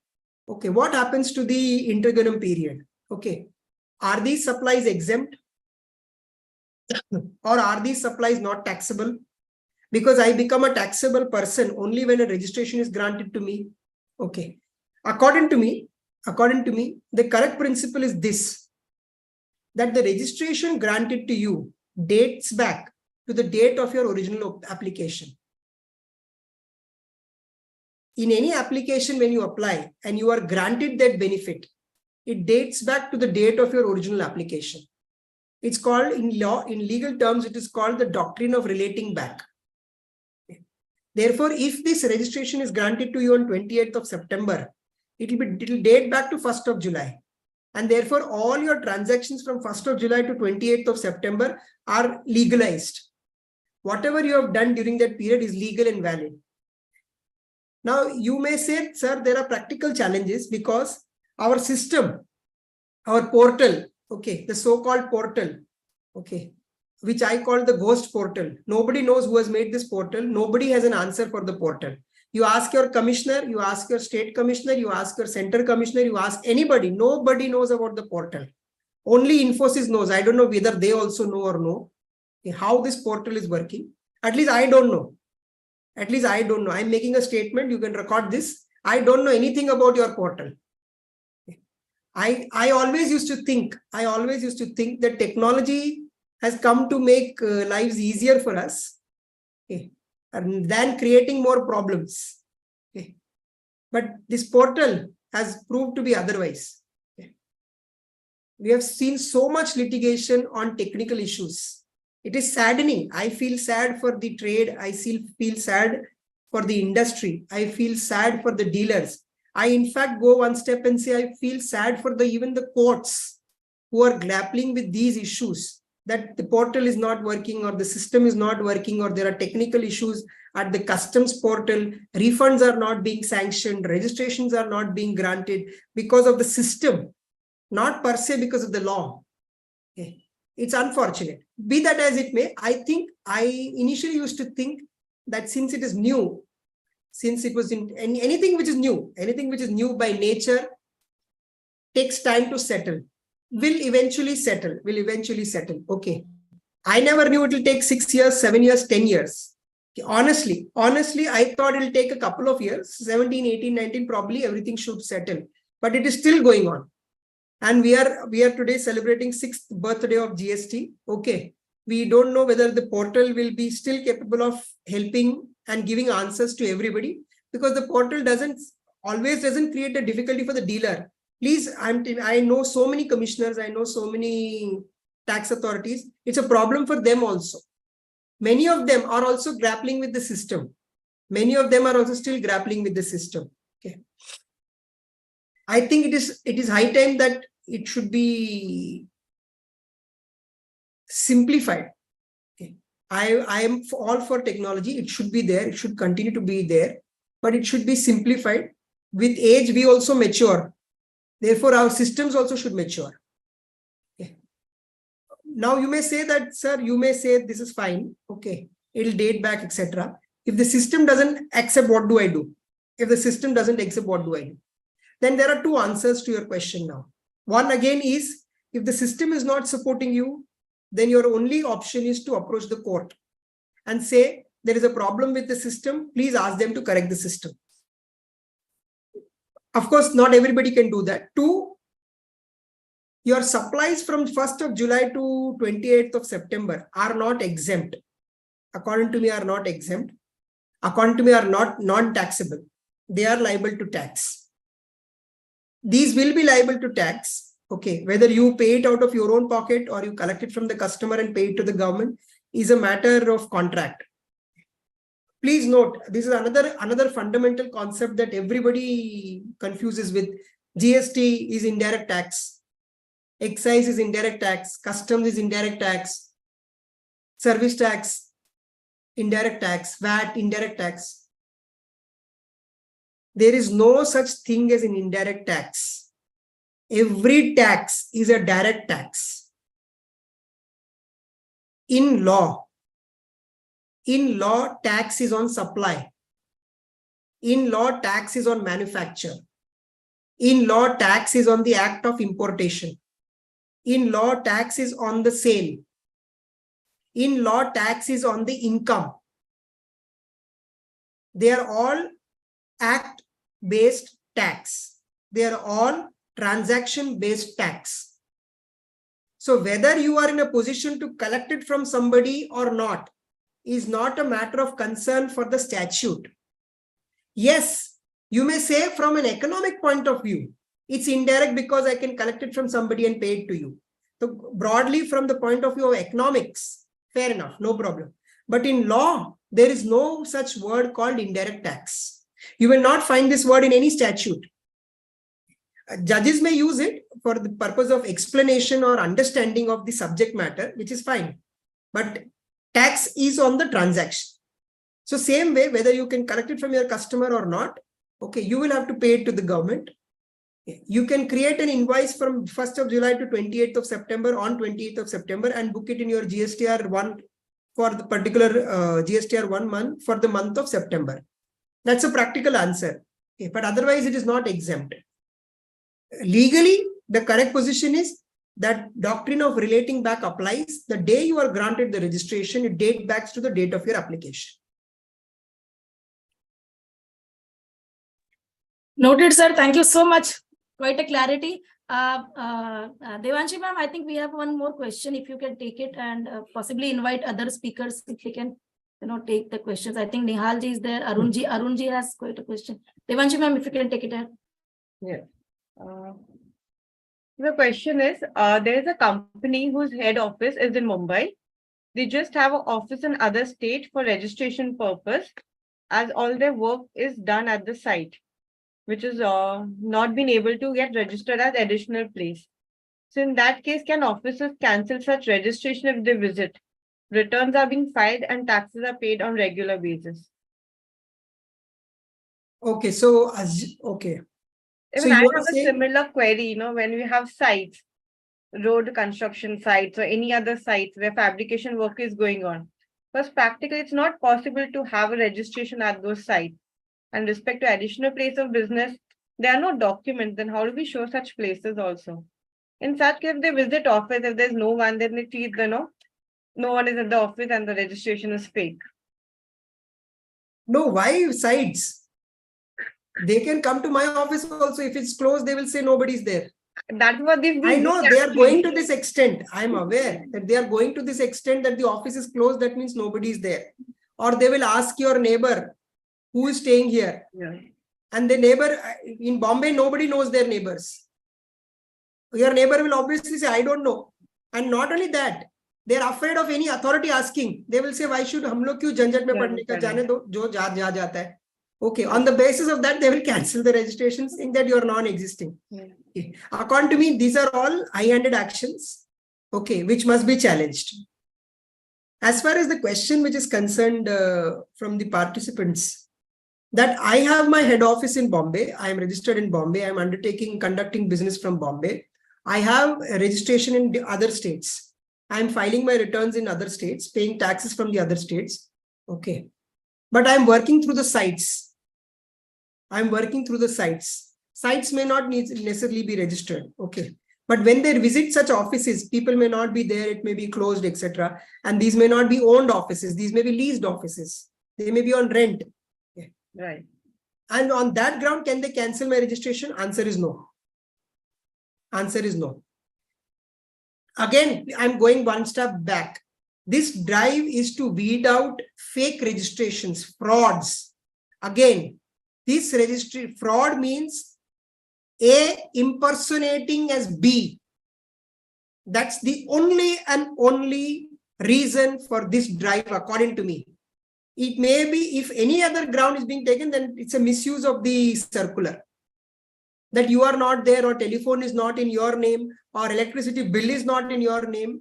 Okay, what happens to the interregnum period? Okay, are these supplies exempt? Or are these supplies not taxable? Because I become a taxable person only when a registration is granted to me. Okay, according to me, the correct principle is this, that the registration granted to you dates back to the date of your original application. In any application, when you apply and you are granted that benefit, it dates back to the date of your original application. It's called in law, in legal terms, it is called the doctrine of relating back. Therefore, if this registration is granted to you on 28th of September, it will date back to 1st of July. And therefore, all your transactions from 1st of July to 28th of September are legalized. Whatever you have done during that period is legal and valid. Now, you may say, sir, there are practical challenges because our system, our portal, okay, the so-called portal, okay, which I call the ghost portal. Nobody knows who has made this portal. Nobody has an answer for the portal. You ask your commissioner, you ask your state commissioner, you ask your center commissioner, you ask anybody. Nobody knows about the portal. Only Infosys knows. I don't know whether they also know or no how this portal is working. At least I don't know. At least I don't know. I'm making a statement. You can record this. I don't know anything about your portal. I always used to think that technology has come to make lives easier for us, okay, than creating more problems. Okay. But this portal has proved to be otherwise. Okay. We have seen so much litigation on technical issues. It is saddening. I feel sad for the trade. I feel sad for the industry. I feel sad for the dealers. I, in fact, go one step and say I feel sad for even the courts who are grappling with these issues, that the portal is not working or the system is not working or there are technical issues at the customs portal, refunds are not being sanctioned, registrations are not being granted because of the system, not per se because of the law. Okay. It's unfortunate. Be that as it may, I initially used to think that since it is new, since it was in anything which is new by nature takes time to settle, will eventually settle. Okay. I never knew it will take 6 years, 7 years, 10 years. Okay. Honestly, I thought it will take a couple of years, 17, 18, 19, probably everything should settle, but it is still going on. And we are today celebrating 6th birthday of GST. Okay. We don't know whether the portal will be still capable of helping and giving answers to everybody, because the portal always doesn't create a difficulty for the dealer. Please, I know so many commissioners, I know so many tax authorities. It's a problem for them also. Many of them are also grappling with the system. Many of them are also still grappling with the system. Okay. I think it is high time that it should be simplified. Okay. I am all for technology. It should be there. It should continue to be there, but it should be simplified. With age, we also mature. Therefore, our systems also should mature. Okay. now you may say that, sir, you may say this is fine. Okay, it'll date back, etc. If the system doesn't accept, what do I do? If the system doesn't accept, what do I do? Then there are two answers to your question now. One again is, if the system is not supporting you, then your only option is to approach the court and say, there is a problem with the system. Please ask them to correct the system. Of course, not everybody can do that. Two, your supplies from 1st of July to 28th of September are not exempt. According to me, are not exempt. According to me, are not non-taxable. They are liable to tax. These will be liable to tax. Okay, whether you pay it out of your own pocket or you collect it from the customer and pay it to the government is a matter of contract. Please note, this is another fundamental concept that everybody confuses with. GST is indirect tax. Excise is indirect tax. Customs is indirect tax. Service tax, indirect tax. VAT, indirect tax. There is no such thing as an indirect tax. Every tax is a direct tax. In law, tax is on supply. In law, tax is on manufacture. In law, tax is on the act of importation. In law, tax is on the sale. In law, tax is on the income. They are all act-based tax. They are all transaction-based tax. So whether you are in a position to collect it from somebody or not is not a matter of concern for the statute. Yes, you may say from an economic point of view, it's indirect because I can collect it from somebody and pay it to you. So broadly from the point of view of economics, fair enough, no problem. But in law, there is no such word called indirect tax. You will not find this word in any statute. Judges may use it for the purpose of explanation or understanding of the subject matter, which is fine. But tax is on the transaction. So same way, whether you can collect it from your customer or not, okay, you will have to pay it to the government. You can create an invoice from 1st of July to 28th of September on 28th of September and book it in your GSTR 1 for the particular GSTR 1 month for the month of September. That's a practical answer. Okay, but otherwise it is not exempt. Legally, the correct position is that doctrine of relating back applies. The day you are granted the registration, it dates back to the date of your application. Noted, sir. Thank you so much. Quite a clarity. Devanshi ma'am, I think we have one more question. If you can take it and possibly invite other speakers if they can, take the questions. I think Nihalji is there. Arunji has quite a question. Devanshi ma'am, if you can take it ahead. Yeah. The question is, there is a company whose head office is in Mumbai. They just have an office in other state for registration purpose, as all their work is done at the site, which is not been able to get registered as additional place. So in that case, can officers cancel such registration if they visit? Returns are being filed and taxes are paid on regular basis. Okay, so Even So I you have a similar query, when we have sites, road construction sites or any other sites where fabrication work is going on. Because practically it's not possible to have a registration at those sites. And respect to additional place of business, there are no documents. Then how do we show such places also? In such case, if they visit office, if there's no one, then it is, no one is at the office and the registration is fake. No, why sites? They can come to my office also. If it's closed, they will say nobody's there. That's what they I know they are going to this extent. I'm aware that they are going to this extent that the office is closed. That means nobody is there. Or they will ask your neighbor who is staying here. Yeah. And the neighbor in Bombay, nobody knows their neighbors. Your neighbor will obviously say, I don't know. And not only that, they are afraid of any authority asking. They will say, why should hum log kyun janjat mein padne ka jaane do, jo ja jata hai. Okay, on the basis of that, they will cancel the registration saying that you are non-existing. Yeah. Okay. According to me, these are all high-handed actions, okay, which must be challenged. As far as the question which is concerned from the participants, that I have my head office in Bombay. I am registered in Bombay. I am conducting business from Bombay. I have a registration in the other states. I'm filing my returns in other states, paying taxes from the other states. Okay. But I'm working through the sites. I'm working through the sites. Sites may not necessarily be registered. Okay. But when they visit such offices, people may not be there, it may be closed, etc. And these may not be owned offices, these may be leased offices. They may be on rent. Okay. Right. And on that ground, can they cancel my registration? Answer is no. Answer is no. Again, I'm going one step back. This drive is to weed out fake registrations, frauds. Again, this registry fraud means A impersonating as B. That's the only and only reason for this drive, according to me. It may be, if any other ground is being taken, then it's a misuse of the circular. That you are not there, or telephone is not in your name, or electricity bill is not in your name.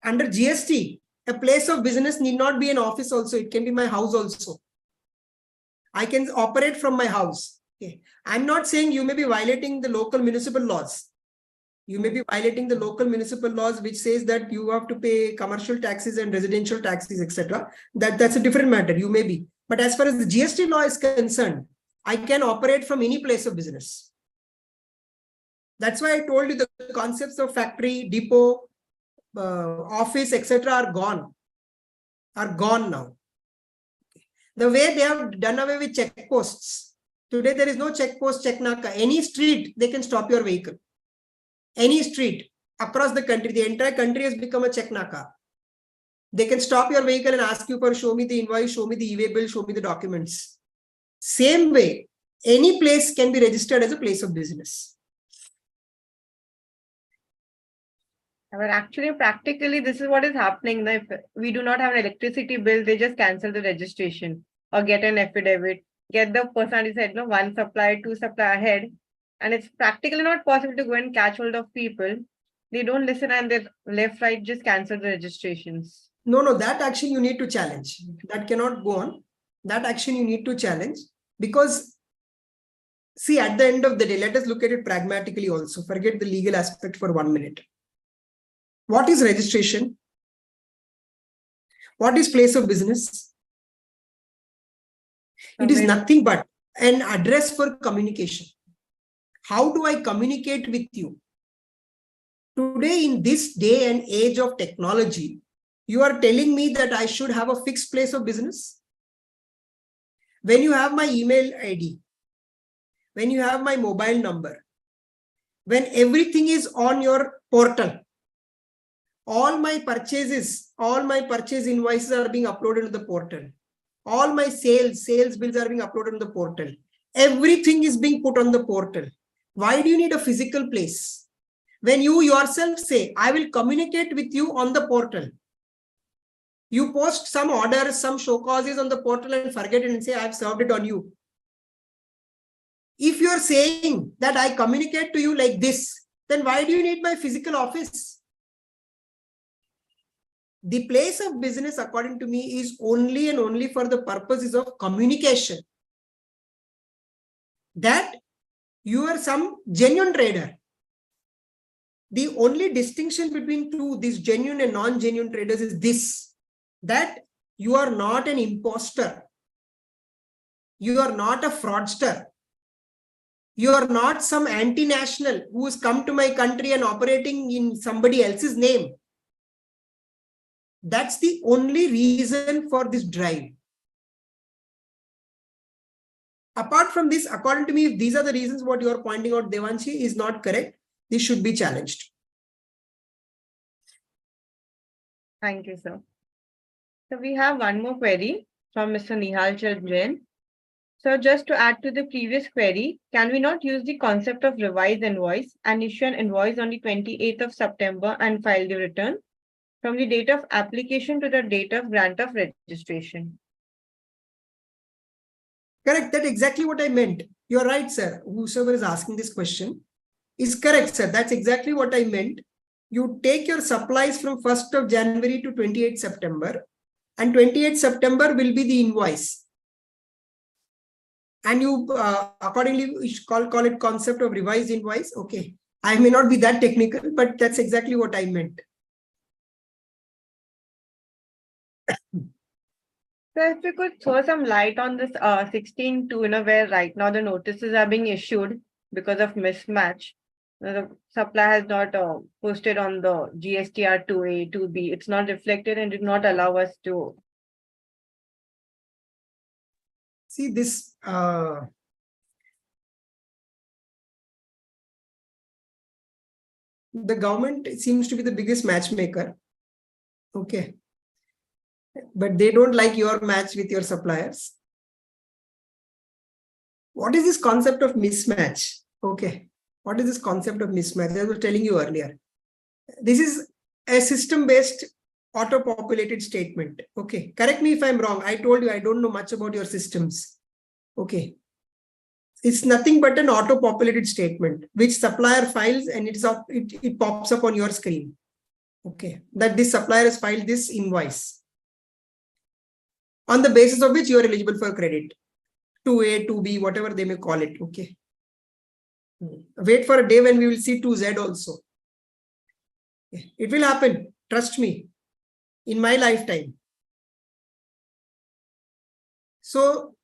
Under GST, a place of business need not be an office also. It can be my house also. I can operate from my house. Okay. I'm not saying you may be violating the local municipal laws. You may be violating the local municipal laws, which says that you have to pay commercial taxes and residential taxes, etc. That's a different matter. You may be. But as far as the GST law is concerned, I can operate from any place of business. That's why I told you the concepts of factory, depot, office, etc. are gone now. The way they have done away with checkposts. Today, there is no checkpost, check naka. Any street, they can stop your vehicle. Any street across the country, the entire country has become a check naka. They can stop your vehicle and ask you for show me the invoice, show me the e-way bill, show me the documents. Same way, any place can be registered as a place of business. But actually, practically, this is what is happening. If we do not have an electricity bill, they just cancel the registration or get an affidavit, get the person who said, no, one supplier, two supplier ahead. And it's practically not possible to go and catch hold of people. They don't listen and they left, right, just cancel the registrations. No, that action you need to challenge. That cannot go on. That action you need to challenge, because see, at the end of the day, let us look at it pragmatically also. Forget the legal aspect for 1 minute. What is registration? What is place of business? It is nothing but an address for communication. How do I communicate with you? Today, in this day and age of technology, you are telling me that I should have a fixed place of business? When you have my email ID, when you have my mobile number, when everything is on your portal, all my purchases, all my purchase invoices are being uploaded to the portal. All my sales bills are being uploaded on the portal. Everything is being put on the portal. Why do you need a physical place? When you yourself say, I will communicate with you on the portal. You post some orders, some show causes on the portal and forget it and say, I've served it on you. If you're saying that I communicate to you like this, then why do you need my physical office? The place of business, according to me, is only and only for the purposes of communication. That you are some genuine trader. The only distinction between these genuine and non-genuine traders is this, that you are not an imposter. You are not a fraudster. You are not some anti-national who has come to my country and operating in somebody else's name. That's the only reason for this drive. Apart from this, according to me, if these are the reasons what you are pointing out, Devanshi, is not correct, this should be challenged. Thank you, sir. So we have one more query from Mr. Nihal Chand Jain. So just to add to the previous query, can we not use the concept of revised invoice and issue an invoice on the 28th of September and file the return from the date of application to the date of grant of registration? Correct. That's exactly what I meant. You're right, sir. Whosoever is asking this question is correct, sir. That's exactly what I meant. You take your supplies from 1st of January to 28th September, and 28th September will be the invoice. And you accordingly call it concept of revised invoice. Okay. I may not be that technical, but that's exactly what I meant. So if you could throw some light on this 16.2, where right now the notices are being issued because of mismatch. The supply has not posted on the GSTR 2A, 2B. It's not reflected and did not allow us to. See this. The government seems to be the biggest matchmaker. Okay. But they don't like your match with your suppliers. What is this concept of mismatch? Okay. What is this concept of mismatch? As I was telling you earlier. This is a system-based auto-populated statement. Okay. Correct me if I'm wrong. I told you I don't know much about your systems. Okay. It's nothing but an auto-populated statement which supplier files and it pops up on your screen. Okay. That this supplier has filed this invoice, on the basis of which you are eligible for credit. 2A, 2B, whatever they may call it. Okay. Wait for a day when we will see 2Z also. It will happen. Trust me. In my lifetime. So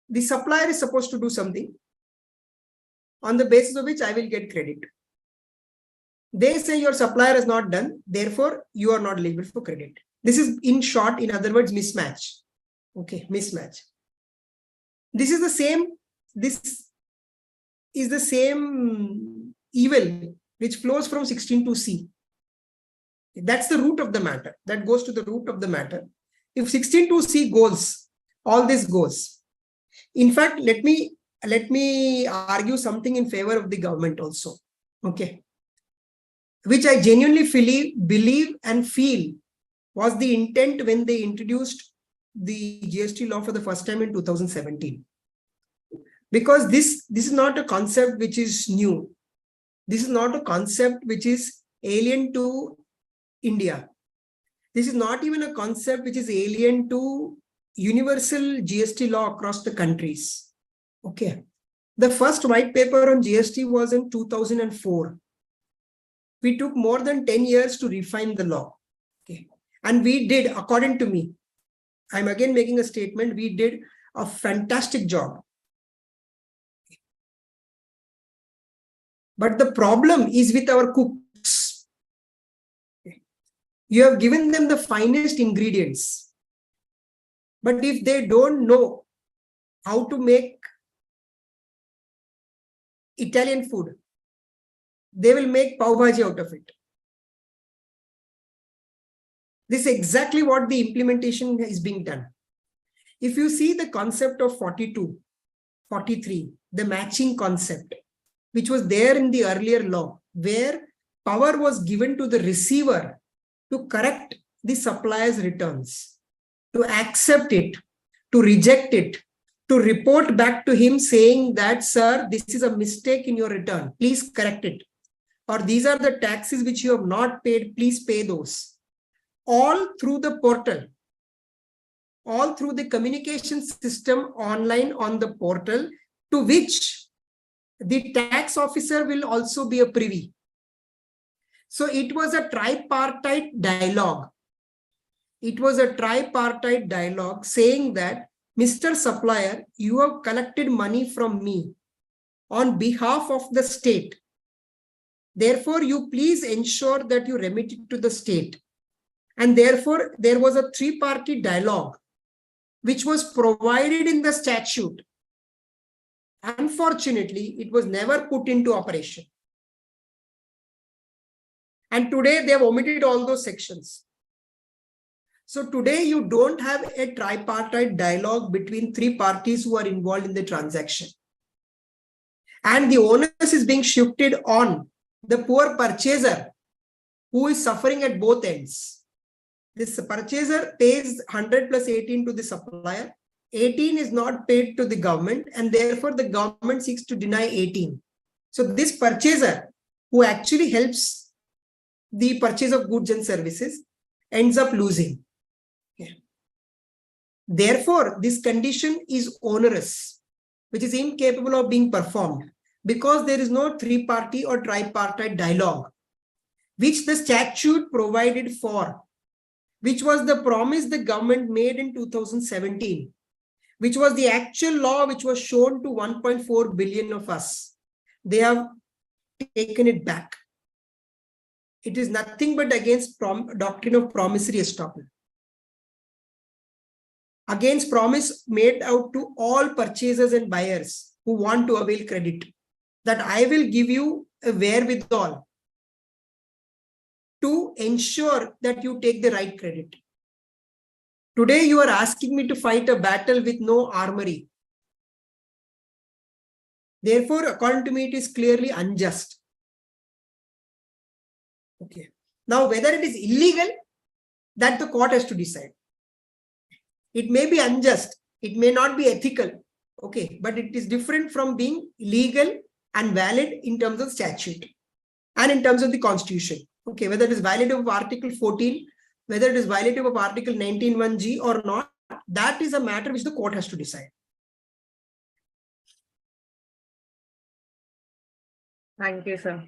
the supplier is supposed to do something on the basis of which I will get credit. They say your supplier has not done, therefore you are not eligible for credit. This is, in short, in other words, mismatch. Okay, mismatch. This is the same evil which flows from 16.2C. That's the root of the matter. That goes to the root of the matter. If 16.2C goes, all this goes. In fact, let me argue something in favor of the government also. Okay. Which I genuinely believe and feel was the intent when they introduced the GST law for the first time in 2017. Because this is not a concept which is new. This is not a concept which is alien to India. This is not even a concept which is alien to universal GST law across the countries. Okay. The first white paper on GST was in 2004. We took more than 10 years to refine the law. Okay. And we did, according to me, I'm again making a statement, we did a fantastic job. But the problem is with our cooks. You have given them the finest ingredients. But if they don't know how to make Italian food, they will make pav bhaji out of it. This is exactly what the implementation is being done. If you see the concept of 42, 43, the matching concept, which was there in the earlier law, where power was given to the receiver to correct the supplier's returns, to accept it, to reject it, to report back to him saying that, sir, this is a mistake in your return, please correct it. Or these are the taxes which you have not paid, please pay those. All through the portal, all through the communication system online on the portal, to which the tax officer will also be a privy. So it was a tripartite dialogue. It was a tripartite dialogue saying that, Mr. Supplier, you have collected money from me on behalf of the state. Therefore, you please ensure that you remit it to the state. And therefore, there was a three-party dialogue which was provided in the statute. Unfortunately, it was never put into operation. And today they have omitted all those sections. So today you don't have a tripartite dialogue between three parties who are involved in the transaction. And the onus is being shifted on the poor purchaser who is suffering at both ends. This purchaser pays 100 plus 18 to the supplier. 18 is not paid to the government, and therefore the government seeks to deny 18. So this purchaser, who actually helps the purchase of goods and services, ends up losing. Okay. Therefore, this condition is onerous, which is incapable of being performed. because there is no three-party or tripartite dialogue, which the statute provided for, which was the promise the government made in 2017, which was the actual law which was shown to 1.4 billion of us. They have taken it back. It is nothing but against doctrine of promissory estoppel. Against promise made out to all purchasers and buyers who want to avail credit, that I will give you a wherewithal to ensure that you take the right credit. Today, you are asking me to fight a battle with no armory. Therefore, according to me, it is clearly unjust. Okay. Now, whether it is illegal, that the court has to decide. It may be unjust. It may not be ethical. Okay. But it is different from being legal and valid in terms of statute and in terms of the constitution. Okay. Whether it is violative of Article 14, whether it is violative of Article 19(1)(g) or not, that is a matter which the court has to decide. Thank you, sir.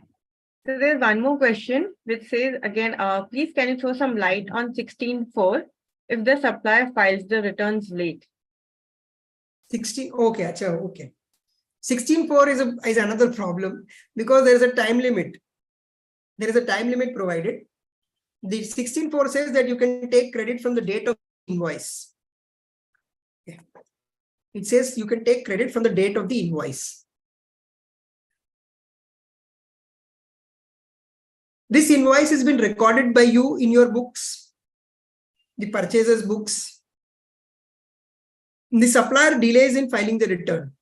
So there's one more question which says again, please can you throw some light on 16(4) if the supplier files the returns late? 16, okay, okay. 16(4) is another problem because there is a time limit. There is a time limit provided. The 16(4) says that you can take credit from the date of invoice. Okay. It says you can take credit from the date of the invoice. This invoice has been recorded by you in your books, the purchaser's books. The supplier delays in filing the return,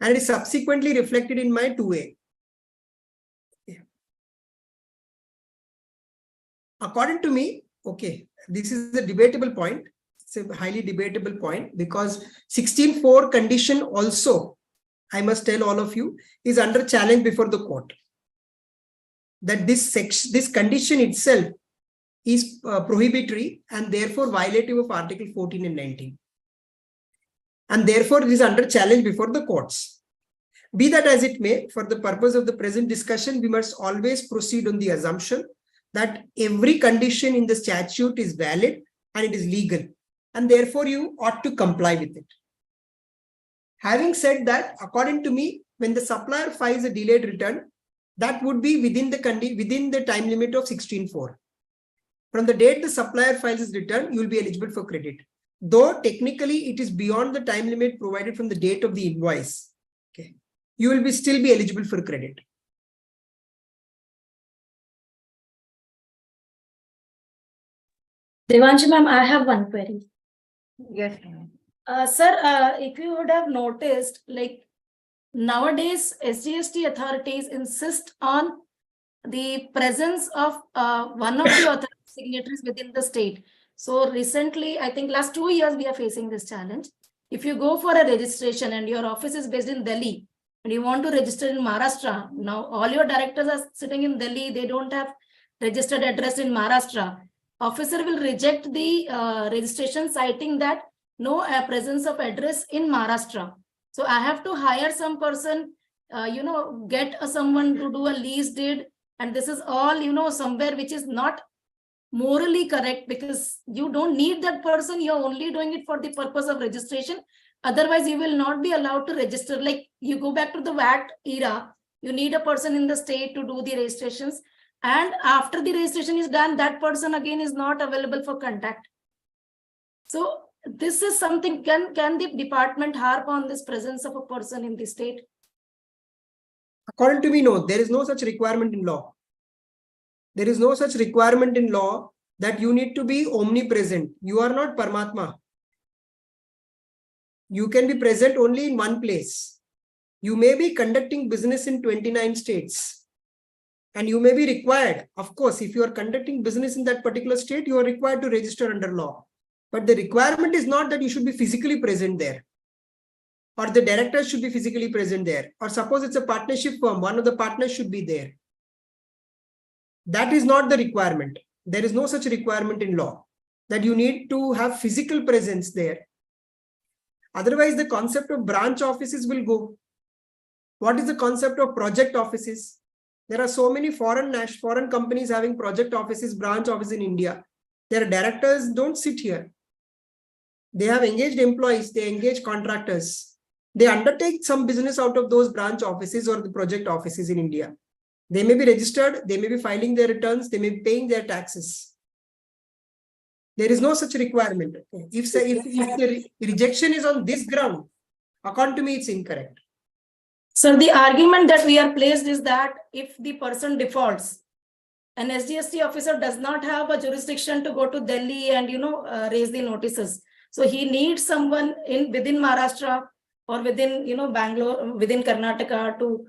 and it is subsequently reflected in my 2A. Yeah. According to me, okay, this is a debatable point. It's a highly debatable point because 16(4) condition also, I must tell all of you, is under challenge before the court. That this condition itself is prohibitory and therefore violative of Article 14 and 19. And therefore it is under challenge before the courts. Be that as it may, for the purpose of the present discussion, we must always proceed on the assumption that every condition in the statute is valid and it is legal, and therefore you ought to comply with it. Having said that, according to me, when the supplier files a delayed return, that would be within the time limit of 16(4). From the date the supplier files his return, you will be eligible for credit. Though technically it is beyond the time limit provided from the date of the invoice. Okay, you will still be eligible for credit. Devanshi ma'am, I have one query. Yes. Sir, if you would have noticed, like nowadays, SGST authorities insist on the presence of one of the authorized signatories within the state. So recently, I think last 2 years, we are facing this challenge. If you go for a registration and your office is based in Delhi and you want to register in Maharashtra, now all your directors are sitting in Delhi, they don't have registered address in Maharashtra. Officer will reject the registration citing that no presence of address in Maharashtra. So I have to hire some person, get someone to do a lease deed. And this is all, somewhere which is not morally correct because you don't need that person. You're only doing it for the purpose of registration. Otherwise, you will not be allowed to register. Like you go back to the VAT era, you need a person in the state to do the registrations. And after the registration is done, that person again is not available for contact. So this is something, can the department harp on this presence of a person in the state? According to me, no, there is no such requirement in law. There is no such requirement in law that you need to be omnipresent. You are not Paramatma. You can be present only in one place. You may be conducting business in 29 states. And you may be required, of course, if you are conducting business in that particular state, you are required to register under law. But the requirement is not that you should be physically present there. Or the directors should be physically present there. Or suppose it's a partnership firm, one of the partners should be there. That is not the requirement. There is no such requirement in law that you need to have physical presence there. Otherwise, the concept of branch offices will go. What is the concept of project offices? There are so many foreign companies having project offices, branch office in India. Their directors don't sit here. They have engaged employees, they engage contractors. They undertake some business out of those branch offices or the project offices in India. They may be registered, they may be filing their returns, they may be paying their taxes. There is no such requirement. If the rejection is on this ground, according to me, it's incorrect. So the argument that we are placed is that if the person defaults, an SGST officer does not have a jurisdiction to go to Delhi and raise the notices. So he needs someone within Maharashtra or within Bangalore, within Karnataka to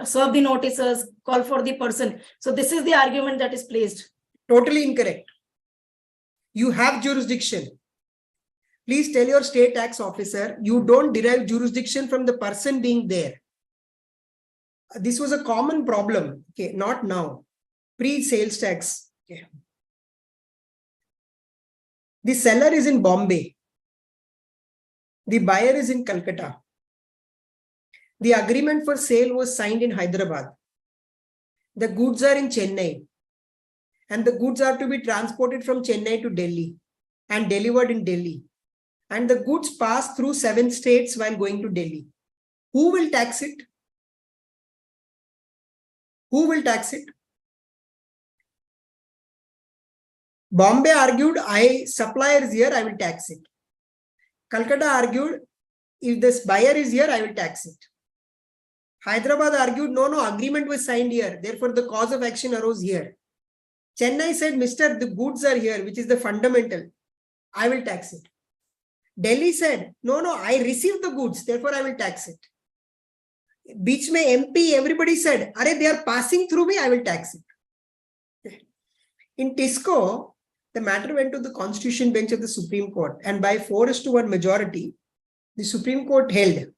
serve the notices, call for the person. So this is the argument that is placed. Totally incorrect. You have jurisdiction. Please tell your state tax officer, you don't derive jurisdiction from the person being there. This was a common problem, okay, not now. Pre-sales tax. Okay. The seller is in Bombay. The buyer is in Calcutta. The agreement for sale was signed in Hyderabad. The goods are in Chennai. And the goods are to be transported from Chennai to Delhi and delivered in Delhi. And the goods pass through 7 states while going to Delhi. Who will tax it? Who will tax it? Bombay argued, supplier is here, I will tax it. Calcutta argued, if this buyer is here, I will tax it. Hyderabad argued, no, agreement was signed here. Therefore, the cause of action arose here. Chennai said, Mister, the goods are here, which is the fundamental. I will tax it. Delhi said, no, I received the goods, therefore I will tax it. Beach mein MP, everybody said, they are passing through me, I will tax it. In Tisco, the matter went to the Constitution bench of the Supreme Court, and by 4:1 majority, the Supreme Court held.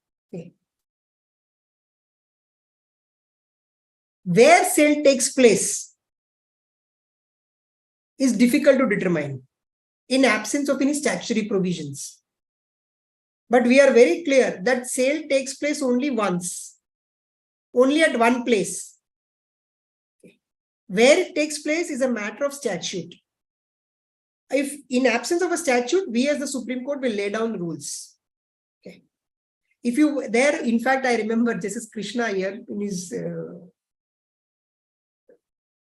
Where sale takes place is difficult to determine in absence of any statutory provisions. But we are very clear that sale takes place only once, only at one place. Where it takes place is a matter of statute. If in absence of a statute, we as the Supreme Court will lay down rules. Okay. If you there, in fact, I remember Justice Krishna here in his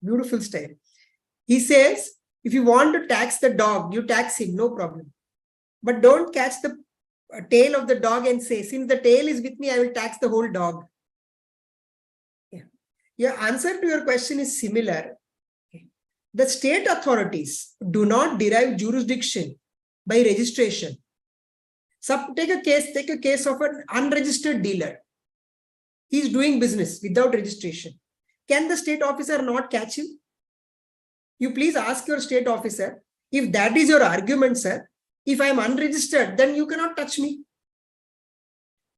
beautiful style. He says, if you want to tax the dog, you tax him, no problem. But don't catch the tail of the dog and say, since the tail is with me, I will tax the whole dog. Yeah. Your answer to your question is similar. The state authorities do not derive jurisdiction by registration. So take a case of an unregistered dealer. He is doing business without registration. Can the state officer not catch him? You please ask your state officer, if that is your argument, sir, if I am unregistered, then you cannot touch me.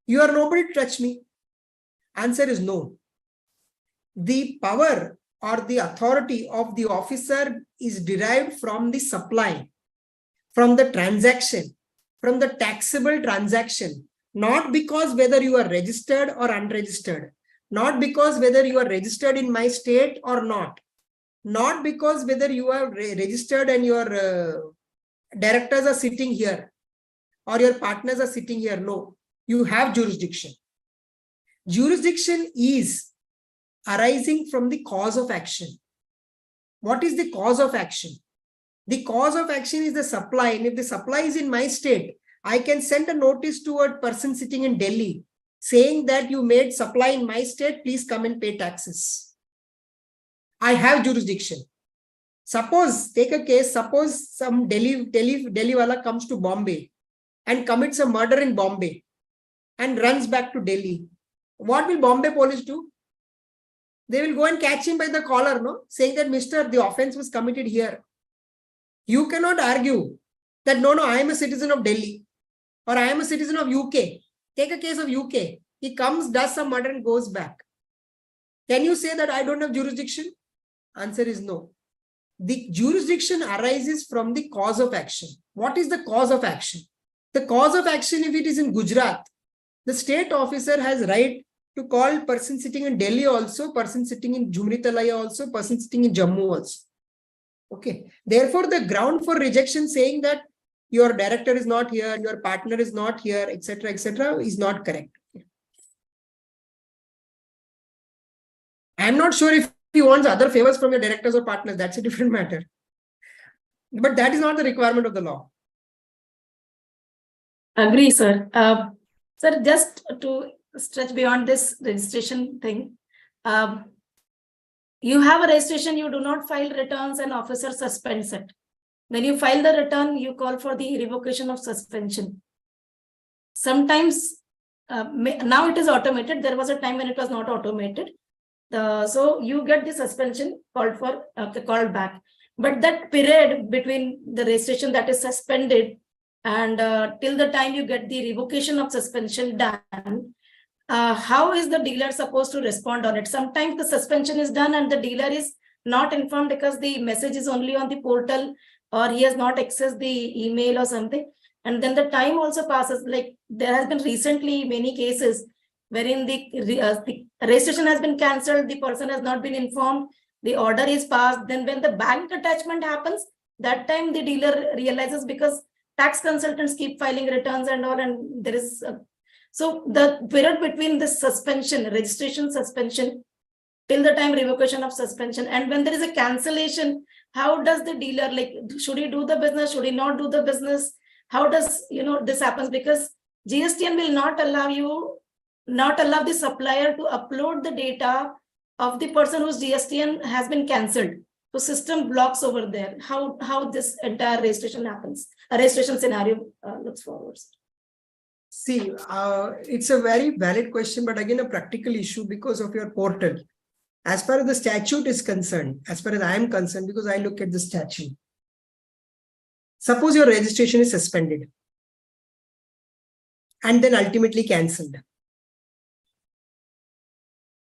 You are nobody to touch me. Answer is no. The power or the authority of the officer is derived from the supply, from the transaction, from the taxable transaction, not because whether you are registered or unregistered, not because whether you are registered in my state or not, not because whether you are registered and your directors are sitting here or your partners are sitting here. No, you have jurisdiction. Jurisdiction is arising from the cause of action. What is the cause of action? The cause of action is the supply. And if the supply is in my state, I can send a notice to a person sitting in Delhi saying that you made supply in my state, please come and pay taxes. I have jurisdiction. Suppose, take a case, suppose some Delhi wala comes to Bombay and commits a murder in Bombay and runs back to Delhi. What will Bombay police do? They will go and catch him by the collar, no? Saying that, Mister, the offense was committed here. You cannot argue that, no, I am a citizen of Delhi or I am a citizen of UK. Take a case of UK. He comes, does some murder and goes back. Can you say that I don't have jurisdiction? Answer is no. The jurisdiction arises from the cause of action. What is the cause of action? The cause of action, if it is in Gujarat, the state officer has right to call person sitting in Delhi also, person sitting in Jumri Talaya also, person sitting in Jammu also. Okay. Therefore, the ground for rejection saying that your director is not here, your partner is not here, etc., is not correct. I'm not sure if he wants other favors from your directors or partners. That's a different matter. But that is not the requirement of the law. Agree, sir. Sir, just to stretch beyond this registration thing, you have a registration, you do not file returns and officer suspends it. When you file the return, you call for the revocation of suspension. Sometimes, now it is automated. There was a time when it was not automated. So you get the suspension called back. But that period between the registration that is suspended and till the time you get the revocation of suspension done, how is the dealer supposed to respond on it? Sometimes the suspension is done and the dealer is not informed because the message is only on the portal or he has not accessed the email or something. And then the time also passes. Like there has been recently many cases wherein the registration has been cancelled, the person has not been informed, the order is passed. Then when the bank attachment happens, that time the dealer realizes because tax consultants keep filing returns and all, and there is so the period between this suspension, registration suspension, till the time revocation of suspension, and when there is a cancellation, how does the dealer, like, should he do the business, should he not do the business? How does this happens? Because GSTN will not allow the supplier to upload the data of the person whose GSTN has been cancelled. So system blocks over there. How this entire registration happens? A registration scenario looks forward. See, it's a very valid question, but again, a practical issue because of your portal. As far as the statute is concerned, as far as I am concerned, because I look at the statute. Suppose your registration is suspended and then ultimately cancelled.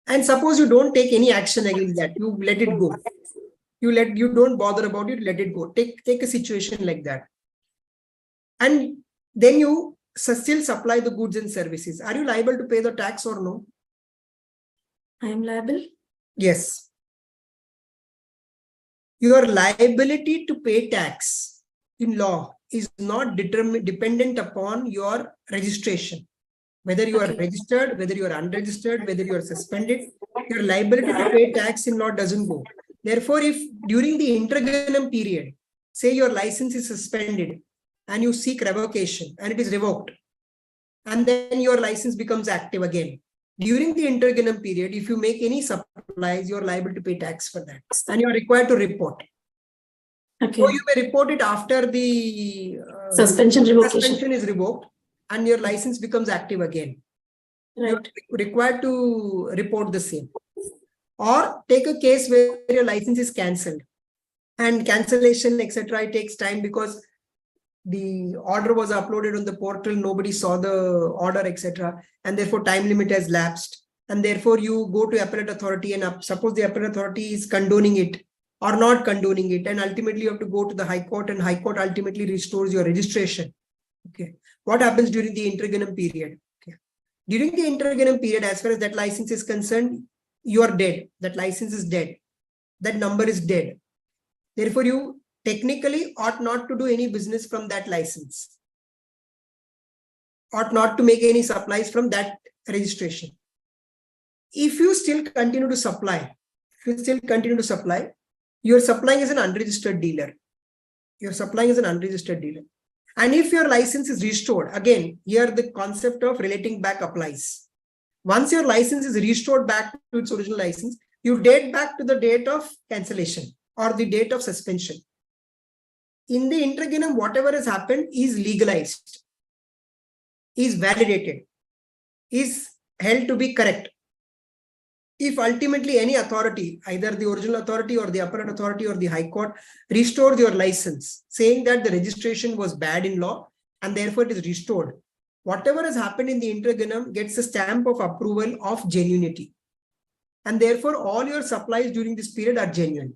And suppose you don't take any action against that, you let it go. You don't bother about it, let it go. Take a situation like that. And then you still supply the goods and services. Are you liable to pay the tax or no? I am liable? Yes. Your liability to pay tax in law is not dependent upon your registration. Whether you are registered, whether you are unregistered, whether you are suspended, your liability to pay tax in law doesn't go. Therefore, if during the interregnum period, say your license is suspended and you seek revocation and it is revoked, and then your license becomes active again. During the interregnum period, if you make any supplies, you are liable to pay tax for that. And you are required to report. Okay. So you may report it after the suspension is revoked and your license becomes active again. Right. You're required to report the same. Or take a case where your license is cancelled and cancellation, etc. It takes time because the order was uploaded on the portal, nobody saw the order, etc. And therefore time limit has lapsed. And therefore you go to appellate authority and suppose the appellate authority is condoning it or not condoning it. And ultimately you have to go to the High Court and High Court ultimately restores your registration. Okay. What happens during the interregnum period? Okay. During the interregnum period, as far as that license is concerned, you are dead. That license is dead. That number is dead. Therefore, you technically ought not to do any business from that license. Ought not to make any supplies from that registration. If you still continue to supply, you're supplying as an unregistered dealer. You're supplying as an unregistered dealer. And if your license is restored, again, here the concept of relating back applies. Once your license is restored back to its original license, you date back to the date of cancellation or the date of suspension. In the interregnum, whatever has happened is legalized, is validated, is held to be correct. If ultimately any authority, either the original authority or the appellate authority or the High Court, restores your license, saying that the registration was bad in law and therefore it is restored, whatever has happened in the interregnum gets a stamp of approval of genuinity. And therefore, all your supplies during this period are genuine.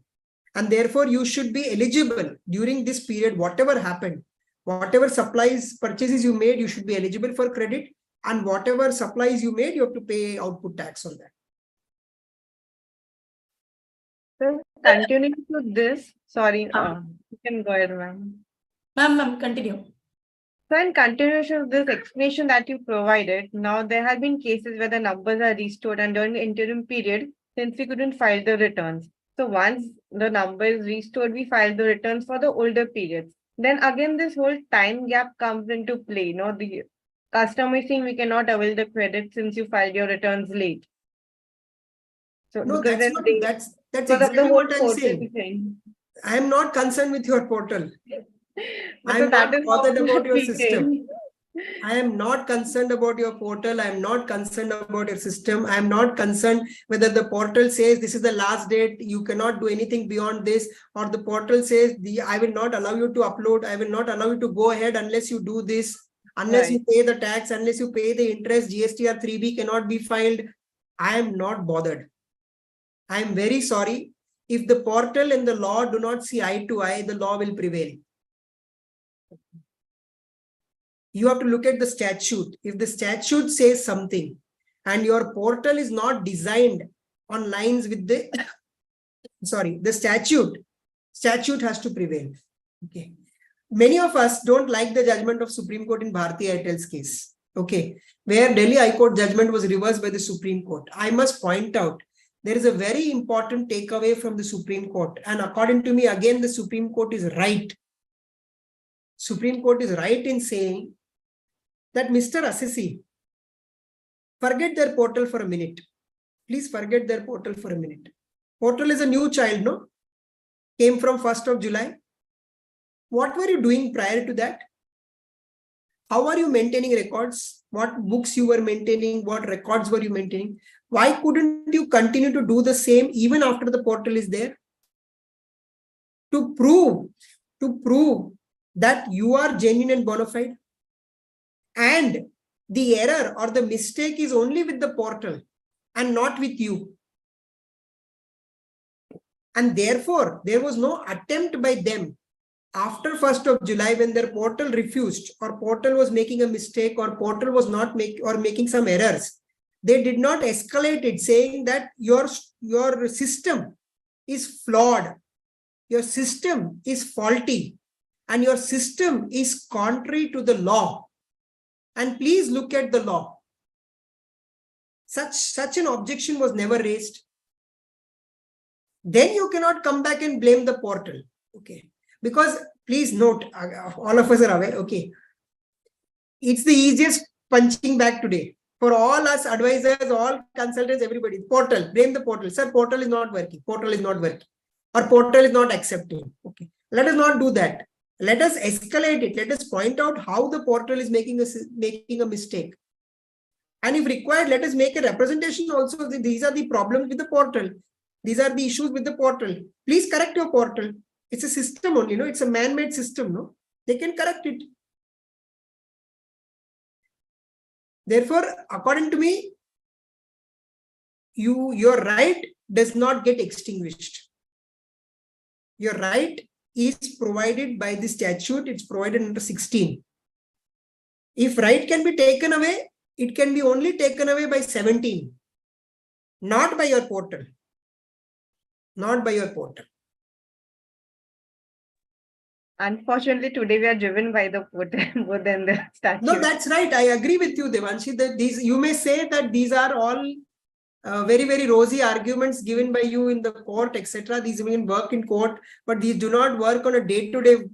And therefore, you should be eligible during this period, whatever happened, whatever supplies, purchases you made, you should be eligible for credit. And whatever supplies you made, you have to pay output tax on that. So continuing to this, sorry, Um, you can go ahead, ma'am. Ma'am, continue. So in continuation of this explanation that you provided, now there have been cases where the numbers are restored and during the interim period, since we couldn't file the returns. So once the number is restored, we file the returns for the older periods. Then again, this whole time gap comes into play. You know, the customer is saying we cannot avail the credit since you filed your returns late. So No, because that's then not, they, that's because of the exactly whole what I'm portal saying. thing. I am not concerned with your portal. But I'm so that not is how bothered we about are your system. speaking. I am not concerned about your portal. I am not concerned about your system. I am not concerned whether the portal says this is the last date, you cannot do anything beyond this, or the portal says I will not allow you to upload, I will not allow you to go ahead unless you do this, unless you Right. pay the tax, unless you pay the interest, GST or 3B cannot be filed. I am not bothered. I am very sorry. If the portal and the law do not see eye to eye, the law will prevail. You have to look at the statute. If the statute says something and your portal is not designed on lines with the, the statute has to prevail. Okay. Many of us don't like the judgment of Supreme Court in Bharti Airtel's case. Okay. Where Delhi High Court judgment was reversed by the Supreme Court. I must point out, there is a very important takeaway from the Supreme Court. And according to me, again, the Supreme Court is right. Supreme Court is right in saying that Mr. Assisi, forget their portal for a minute. Please forget their portal for a minute. Portal is a new child, no? Came from 1st of July. What were you doing prior to that? How are you maintaining records? What books you were maintaining? What records were you maintaining? Why couldn't you continue to do the same even after the portal is there? To prove that you are genuine and bona fide. And the error or the mistake is only with the portal and not with you. And therefore, there was no attempt by them after 1st of July when their portal refused or portal was making a mistake or portal was not making some errors. They did not escalate it saying that your system is flawed, your system is faulty, and your system is contrary to the law. And please look at the law. Such an objection was never raised. Then you cannot come back and blame the portal. Okay. Because please note, all of us are aware, okay. It's the easiest punching bag today. For all us advisors, all consultants, everybody, portal, blame the portal. Sir, portal is not working. Portal is not working. Or portal is not accepting. Okay. Let us not do that. Let us escalate it. Let us point out how the portal is making a mistake. And if required, let us make a representation also. These are the problems with the portal. These are the issues with the portal. Please correct your portal. It's a system only, no? It's a man-made system, no? They can correct it. Therefore, according to me, your right does not get extinguished. Your right is provided by the statute. It's provided under 16. If right can be taken away, it can be only taken away by 17, not by your portal. Not by your portal. Unfortunately, today we are driven by the portal more than the statute. No, that's right. I agree with you, Devanshi, that these, you may say that these are all very, very rosy arguments given by you in the court, etc. These even work in court, but these do not work on a day-to-day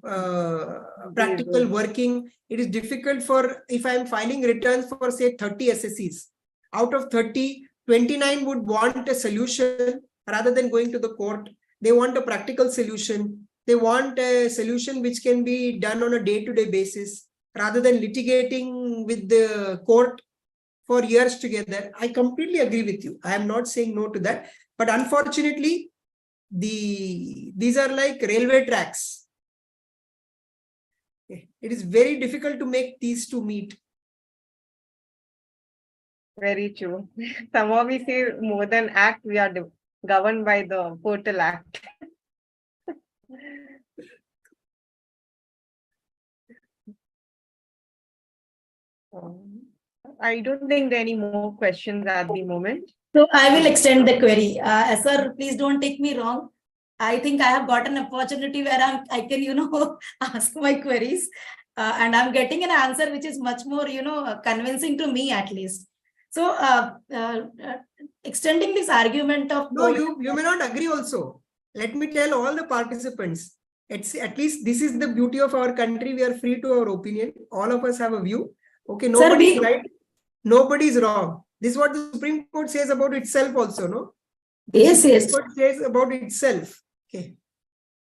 practical working. It is difficult for, if I am filing returns for say 30 SSCs, out of 30, 29 would want a solution rather than going to the court. They want a practical solution. They want a solution which can be done on a day-to-day basis rather than litigating with the court for years together. I completely agree with you. I am not saying no to that. But unfortunately, these are like railway tracks. It is very difficult to make these two meet. Very true. Somehow we say more than act, we are governed by the Portal Act. I don't think there are any more questions at the moment. So I will extend the query. Sir, please don't take me wrong. I think I have got an opportunity where I can, ask my queries, and I'm getting an answer which is much more, convincing to me at least. So extending this argument of No, you may not agree also. Let me tell all the participants, at least this is the beauty of our country. We are free to our opinion. All of us have a view. Okay, nobody is right, nobody is wrong. This is what the Supreme Court says about itself also, no? Yes, yes. The Supreme Court says about itself. Okay.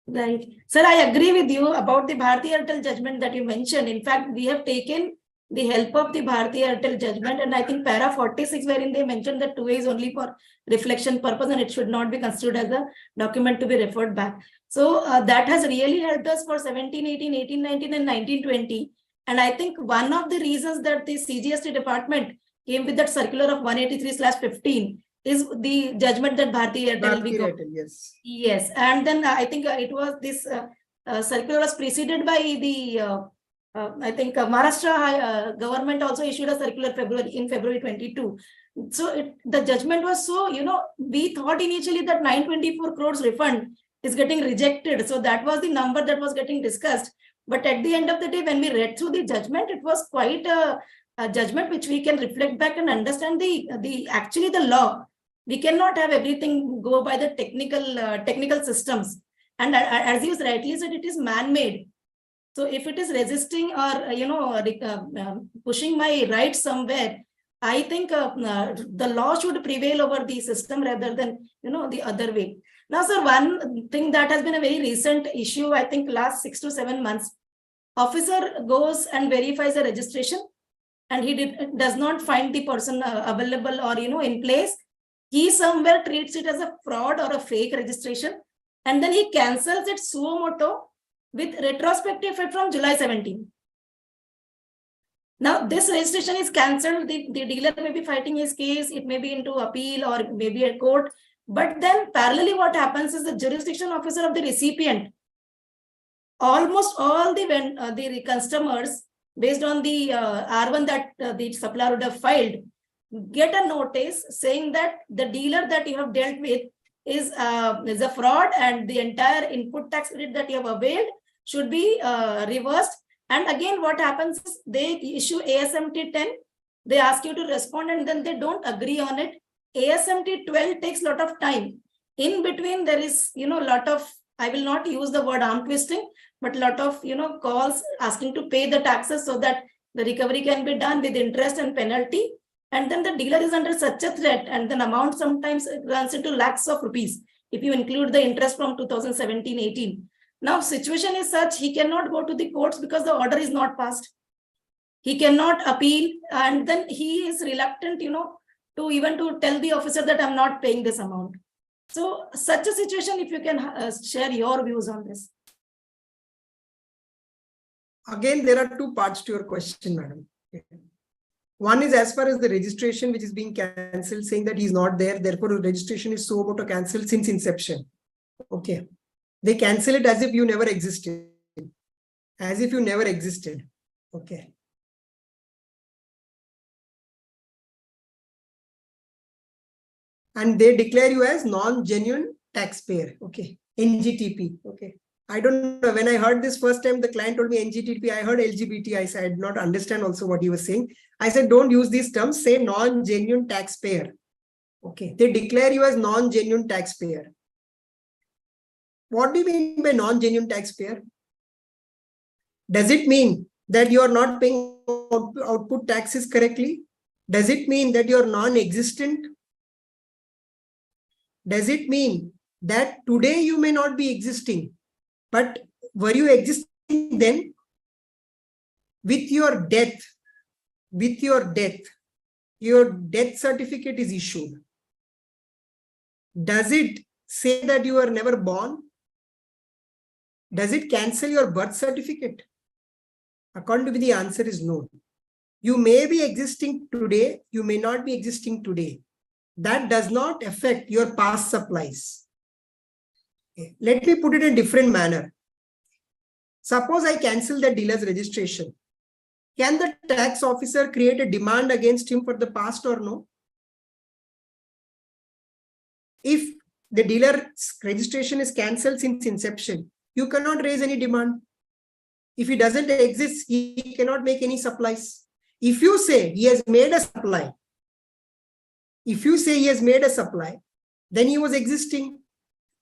Right. Sir, I agree with you about the Bharti Airtel judgment that you mentioned. In fact, we have taken the help of the Bharti Airtel judgment, and I think para 46 wherein they mentioned that 2A is only for reflection purpose and it should not be considered as a document to be referred back. So that has really helped us for 17, 18, 18, 19 and 19, 20. And I think one of the reasons that the CGST department came with that circular of 183/15 is the judgment that Bharti Airtel. Yes. Yes, and then I think it was this circular was preceded by the I think Maharashtra government also issued a circular in February 22. So the judgment was so, we thought initially that 924 crores refund is getting rejected. So that was the number that was getting discussed. But at the end of the day, when we read through the judgment, it was quite a judgment which we can reflect back and understand actually the law. We cannot have everything go by the technical systems. And as you rightly said, it is man-made. So if it is resisting or, pushing my rights somewhere, I think the law should prevail over the system rather than, the other way. Now, sir, one thing that has been a very recent issue, I think last 6 to 7 months, officer goes and verifies a registration and he does not find the person available or, in place. He somewhere treats it as a fraud or a fake registration, and then he cancels it suo motu with retrospective effect from July 17. Now, this registration is cancelled. The dealer may be fighting his case. It may be into appeal or maybe a court. But then parallelly what happens is the jurisdiction officer of the recipient, almost all the customers based on the R1 that the supplier would have filed, get a notice saying that the dealer that you have dealt with is a fraud and the entire input tax credit that you have availed should be reversed. And again, what happens is they issue ASMT 10, they ask you to respond and then they don't agree on it. ASMT 12 takes a lot of time. In between, there is, lot of, I will not use the word arm twisting, but a lot of, calls asking to pay the taxes so that the recovery can be done with interest and penalty. And then the dealer is under such a threat and then amount sometimes runs into lakhs of rupees if you include the interest from 2017-18. Now, situation is such, he cannot go to the courts because the order is not passed. He cannot appeal and then he is reluctant, to even to tell the officer that I'm not paying this amount. So such a situation, if you can share your views on this. Again, there are two parts to your question, madam. One is as far as the registration which is being cancelled, saying that he's not there, therefore the registration is so about to cancel since inception. Okay. They cancel it as if you never existed. As if you never existed. Okay. And they declare you as non-genuine taxpayer. Okay. NGTP. Okay. I don't know. When I heard this first time, the client told me NGTP. I heard LGBT. I said, I did not understand also what he was saying. I said, don't use these terms. Say non-genuine taxpayer. Okay. They declare you as non-genuine taxpayer. What do you mean by non-genuine taxpayer? Does it mean that you are not paying output taxes correctly? Does it mean that you are non-existent? Does it mean that today you may not be existing, but were you existing then? With your death, your death certificate is issued. Does it say that you were never born? Does it cancel your birth certificate? According to me, the answer is no. You may be existing today, you may not be existing today. That does not affect your past supplies. Okay. Let me put it in a different manner. Suppose I cancel the dealer's registration. can the tax officer create a demand against him for the past or no? If the dealer's registration is cancelled since inception, you cannot raise any demand. If he doesn't exist, he cannot make any supplies. If you say he has made a supply, then he was existing.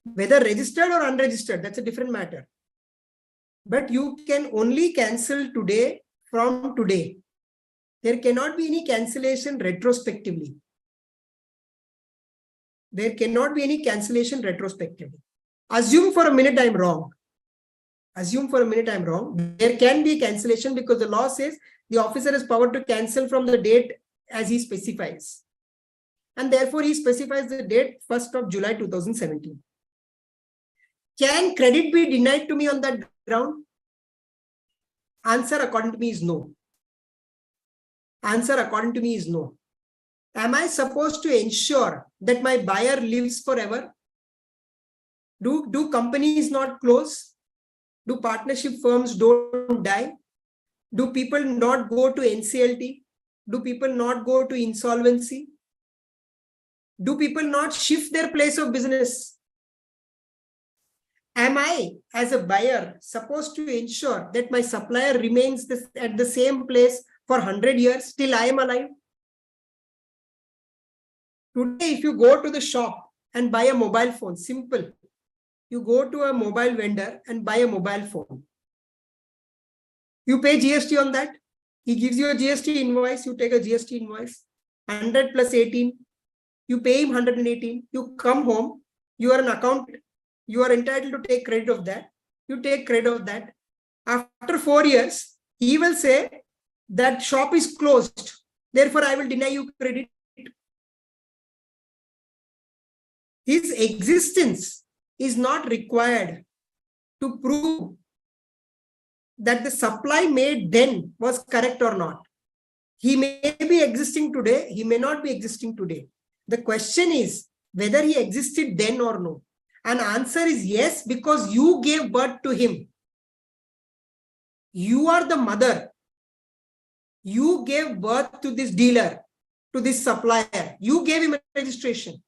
Whether registered or unregistered, that's a different matter. But you can only cancel today from today. There cannot be any cancellation retrospectively. Assume for a minute I'm wrong. There can be cancellation because the law says the officer has power to cancel from the date as he specifies. And therefore, he specifies the date 1st of July 2017. Can credit be denied to me on that ground? Answer according to me is no. Am I supposed to ensure that my buyer lives forever? Do companies not close? Do partnership firms don't die? Do people not go to NCLT? Do people not go to insolvency? Do people not shift their place of business? Am I, as a buyer, supposed to ensure that my supplier remains at the same place for 100 years till I am alive? Today, if you go to the shop and buy a mobile phone, simple. You go to a mobile vendor and buy a mobile phone. You pay GST on that. He gives you a GST invoice. You take a GST invoice. 100 plus 18. You pay him 118. You come home. You are an accountant. You are entitled to take credit of that. You take credit of that. After 4 years, he will say that shop is closed. Therefore, I will deny you credit. His existence is not required to prove that the supply made then was correct or not. He may be existing today. He may not be existing today. The question is whether he existed then or no. And answer is yes, because you gave birth to him. You are the mother. You gave birth to this dealer, to this supplier. You gave him a registration.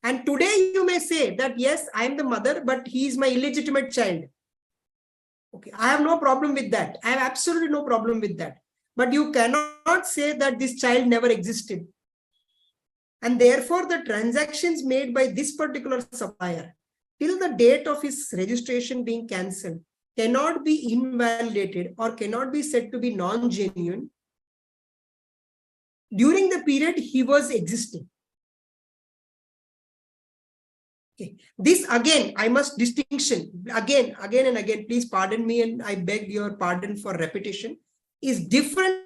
And today you may say that, yes, I am the mother, but he is my illegitimate child. Okay, I have no problem with that. I have absolutely no problem with that. But you cannot say that this child never existed. And therefore, the transactions made by this particular supplier till the date of his registration being cancelled cannot be invalidated or cannot be said to be non-genuine during the period he was existing. Okay. This again, I must distinction again and again, please pardon me and I beg your pardon for repetition, is different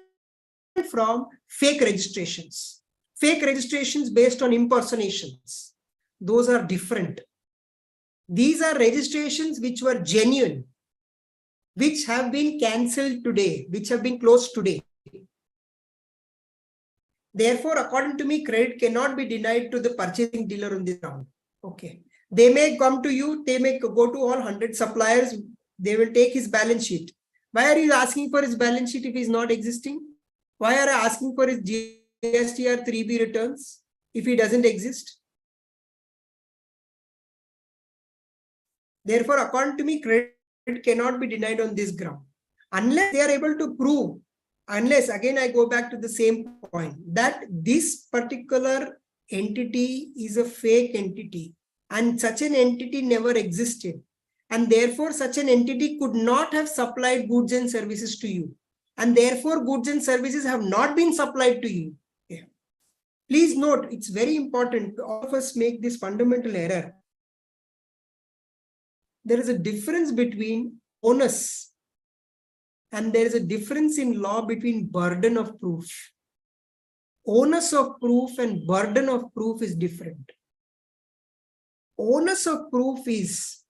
from fake registrations. Fake registrations based on impersonations. Those are different. These are registrations which were genuine, which have been cancelled today, which have been closed today. Therefore, according to me, credit cannot be denied to the purchasing dealer on this ground. Okay. They may come to you, they may go to all 100 suppliers, they will take his balance sheet. Why are you asking for his balance sheet if he is not existing? Why are you asking for his GST or 3B returns if he doesn't exist? Therefore, according to me, credit cannot be denied on this ground. Unless they are able to prove, unless, again, I go back to the same point, that this particular entity is a fake entity and such an entity never existed. And therefore, such an entity could not have supplied goods and services to you. And therefore, goods and services have not been supplied to you. Yeah. Please note, it's very important. All of us make this fundamental error. There is a difference between onus and there is a difference in law between burden of proof. Onus of proof and burden of proof is different. Onus of proof is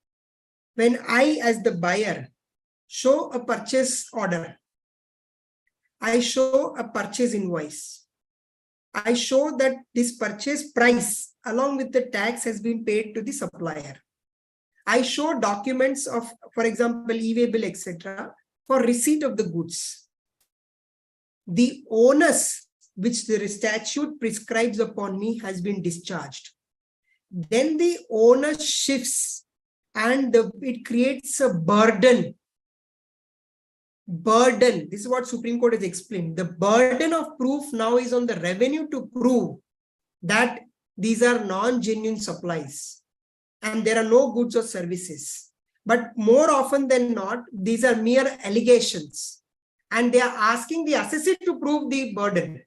when I, as the buyer, show a purchase order. I show a purchase invoice. I show that this purchase price along with the tax has been paid to the supplier. I show documents of, for example, e-way bill, etc., for receipt of the goods, the onus which the statute prescribes upon me has been discharged. Then the onus shifts and it creates a burden. Burden. This is what Supreme Court has explained. The burden of proof now is on the revenue to prove that these are non-genuine supplies and there are no goods or services. But more often than not, these are mere allegations. And they are asking the assessor to prove the burden.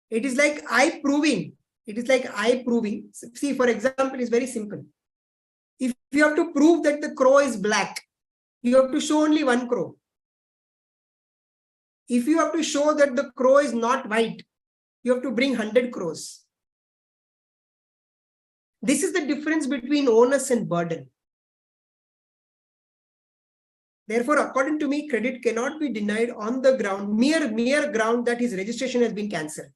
It is like I proving. It is like I proving. See, for example, it's very simple. If you have to prove that the crow is black, you have to show only one crow. If you have to show that the crow is not white, you have to bring 100 crows. This is the difference between onus and burden. Therefore, according to me, credit cannot be denied on the ground, mere ground that his registration has been cancelled.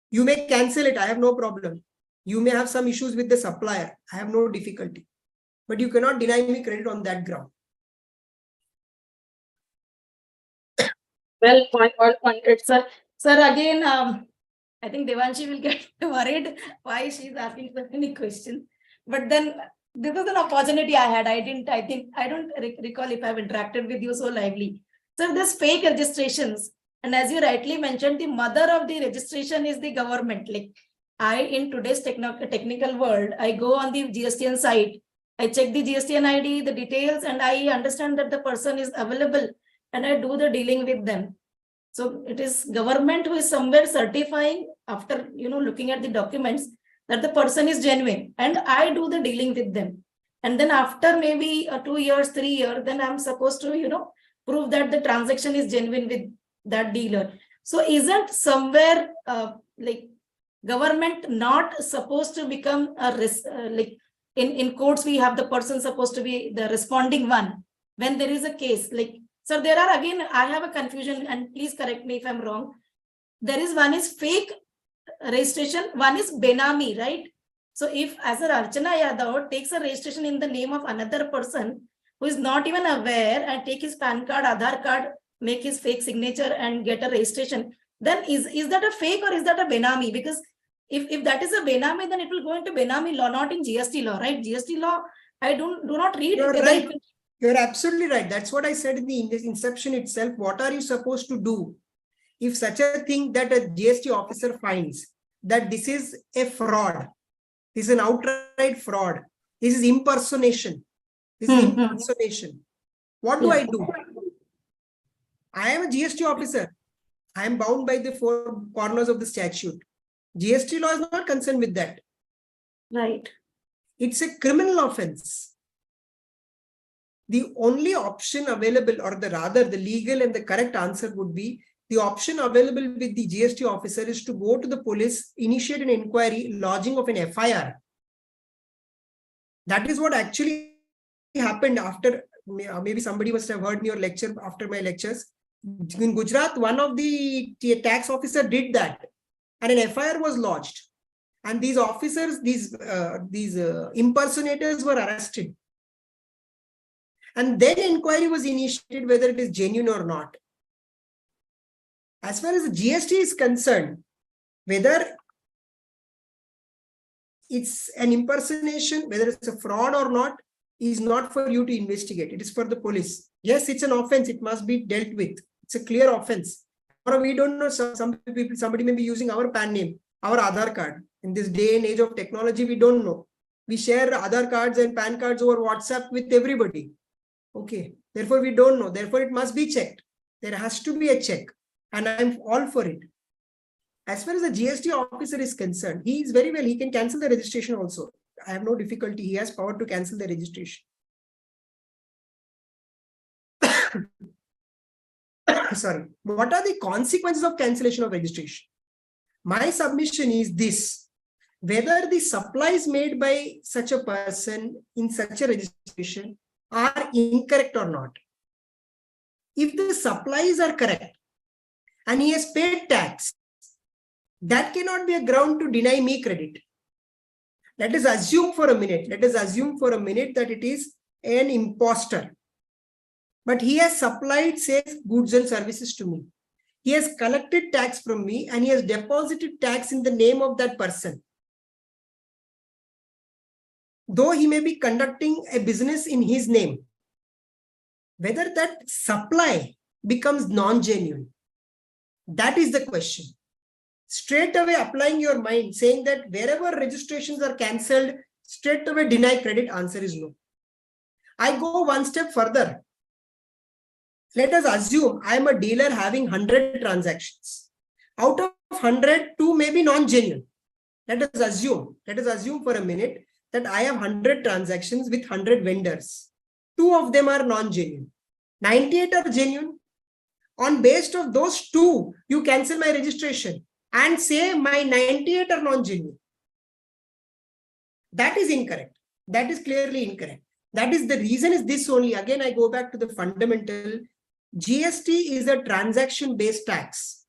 You may cancel it, I have no problem. You may have some issues with the supplier, I have no difficulty. But you cannot deny me credit on that ground. Well pointed, sir. Sir, again, I think Devanshi will get worried why she's asking so many questions. But then this was an opportunity I had. I don't recall if I've interacted with you so lively. So this fake registrations, and as you rightly mentioned, the mother of the registration is the government. Like in today's technical world, I go on the GSTN site, I check the GSTN ID, the details, and I understand that the person is available and I do the dealing with them. So it is government who is somewhere certifying after, looking at the documents that the person is genuine and I do the dealing with them. And then after maybe 2 years, 3 years, then I'm supposed to, prove that the transaction is genuine with that dealer. So isn't somewhere like government not supposed to become like in courts, we have the person supposed to be the responding one when there is a case like, so there are, again, I have a confusion and please correct me if I'm wrong. There is one is fake registration, one is Benami, right? So if as a Archana Yadav takes a registration in the name of another person who is not even aware and take his PAN card, Aadhaar card, make his fake signature and get a registration, then is that a fake or is that a Benami? Because if that is a Benami, then it will go into Benami law, not in GST law, right? GST law, I do not read. You're right. You're absolutely right. That's what I said in the inception itself. What are you supposed to do if such a thing that a GST officer finds that this is a fraud, this is an outright fraud, this is impersonation, this is impersonation. What do I do? I am a GST officer. I am bound by the 4 corners of the statute. GST law is not concerned with that. Right. It's a criminal offense. The only option available, or rather the legal and the correct answer would be, the option available with the GST officer is to go to the police, initiate an inquiry, lodging of an FIR. That is what actually happened after, maybe somebody must have heard me or lecture after my lectures. In Gujarat, one of the tax officer did that and an FIR was lodged. And these officers, these impersonators were arrested. And then inquiry was initiated whether it is genuine or not. As far as the GST is concerned, whether it's an impersonation, whether it's a fraud or not, is not for you to investigate. It is for the police. Yes, it's an offense. It must be dealt with. It's a clear offense. Or we don't know, some people, somebody may be using our PAN name, our Aadhaar card. In this day and age of technology, we don't know. We share Aadhaar cards and PAN cards over WhatsApp with everybody. Okay, therefore we don't know. Therefore, it must be checked. There has to be a check. And I'm all for it. As far as the GST officer is concerned, he is very well, he can cancel the registration also. I have no difficulty. He has power to cancel the registration. Sorry. What are the consequences of cancellation of registration? My submission is this: whether the supplies made by such a person in such a registration are incorrect or not. If the supplies are correct and he has paid tax, that cannot be a ground to deny me credit. Let us assume for a minute, that it is an imposter. but he has supplied, say, goods and services to me. He has collected tax from me and he has deposited tax in the name of that person. Though he may be conducting a business in his name, whether that supply becomes non-genuine, that is the question. Straight away applying your mind, saying that wherever registrations are cancelled, straight away deny credit, answer is no. I go one step further. Let us assume I am a dealer having 100 transactions. Out of 100, 2 may be non-genuine. Let us assume for a minute that I have 100 transactions with 100 vendors. 2 of them are non-genuine. 98 are genuine. On base of those 2, you cancel my registration and say my 98 are non-genuine. That is incorrect. That is clearly incorrect. That is the reason is this only. Again, I go back to the fundamental. GST is a transaction-based tax.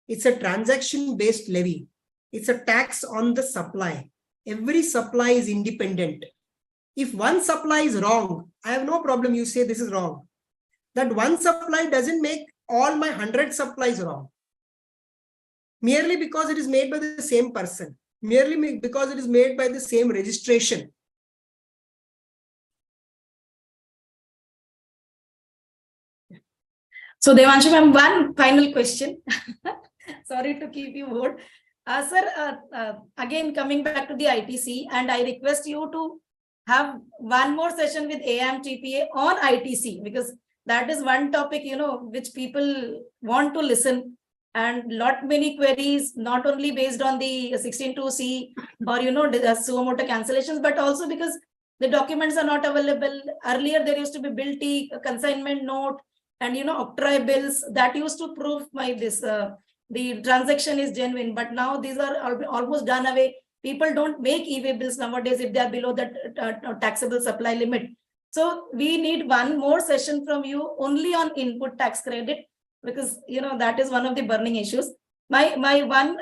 It's a transaction-based levy. It's a tax on the supply. Every supply is independent. If one supply is wrong, I have no problem. You say this is wrong. That one supply doesn't make all my 100 supplies wrong. Merely because it is made by the same person. Merely because it is made by the same registration. So Devanshu ma'am, one final question. Sorry to keep you hold. Sir, again coming back to the ITC, and I request you to have one more session with AIMTPA on ITC, because that is one topic, which people want to listen, and many queries, not only based on the 16(2)(c) or, the suo motu cancellations, but also because the documents are not available. Earlier, there used to be bill T, consignment note, and, octroi bills that used to prove the transaction is genuine, but now these are almost done away. People don't make e-way bills nowadays if they are below the taxable supply limit. So we need one more session from you only on input tax credit, because that is one of the burning issues. My one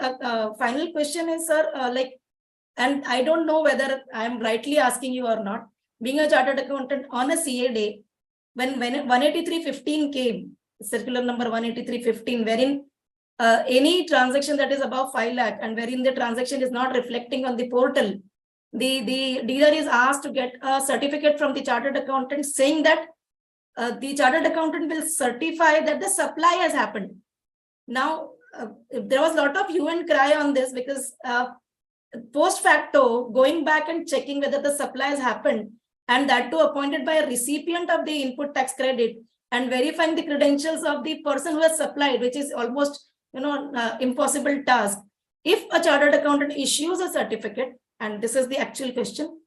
final question is, sir, and I don't know whether I am rightly asking you or not. Being a chartered accountant on a CA day, when 183.15 came, circular number 183.15, wherein any transaction that is above 5 lakh and wherein the transaction is not reflecting on the portal, the dealer is asked to get a certificate from the chartered accountant saying that the chartered accountant will certify that the supply has happened. Now, there was a lot of hue and cry on this, because post facto, going back and checking whether the supply has happened, and that too appointed by a recipient of the input tax credit, and verifying the credentials of the person who has supplied, which is almost impossible task. If a chartered accountant issues a certificate, and this is the actual question,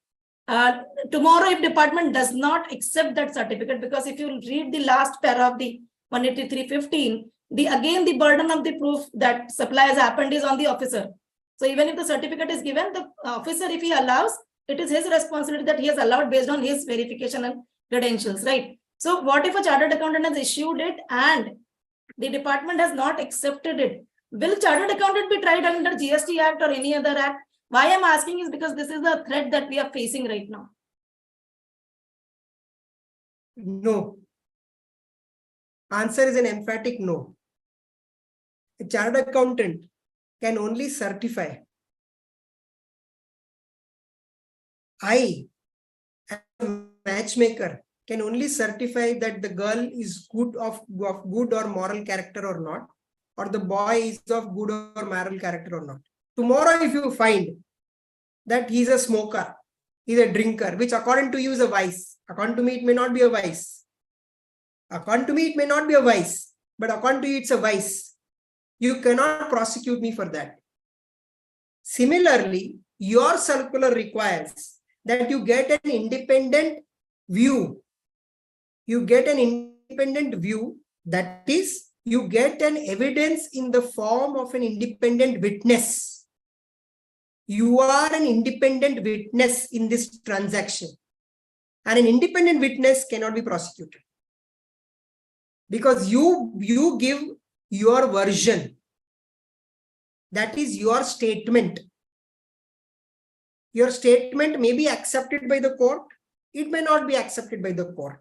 tomorrow if department does not accept that certificate, because if you read the last para of the 183.15, the burden of the proof that supply has happened is on the officer. So even if the certificate is given, the officer, if he allows, it is his responsibility that he has allowed based on his verification and credentials, right? So what if a chartered accountant has issued it and the department has not accepted it? Will chartered accountant be tried under GST Act or any other act? Why I'm asking is because this is the threat that we are facing right now. No. Answer is an emphatic no. A chartered accountant can only certify. I, as a matchmaker, can only certify that the girl is good of good or moral character or not, or the boy is of good or moral character or not. Tomorrow, if you find that he's a smoker, he's a drinker, which according to you is a vice. According to me, it may not be a vice. According to me, it may not be a vice, but according to you, it's a vice. You cannot prosecute me for that. Similarly, your circular requires that you get an independent view. You get an independent view, that is, you get an evidence in the form of an independent witness. You are an independent witness in this transaction. And an independent witness cannot be prosecuted. Because you give your version. That is your statement. Your statement may be accepted by the court. It may not be accepted by the court.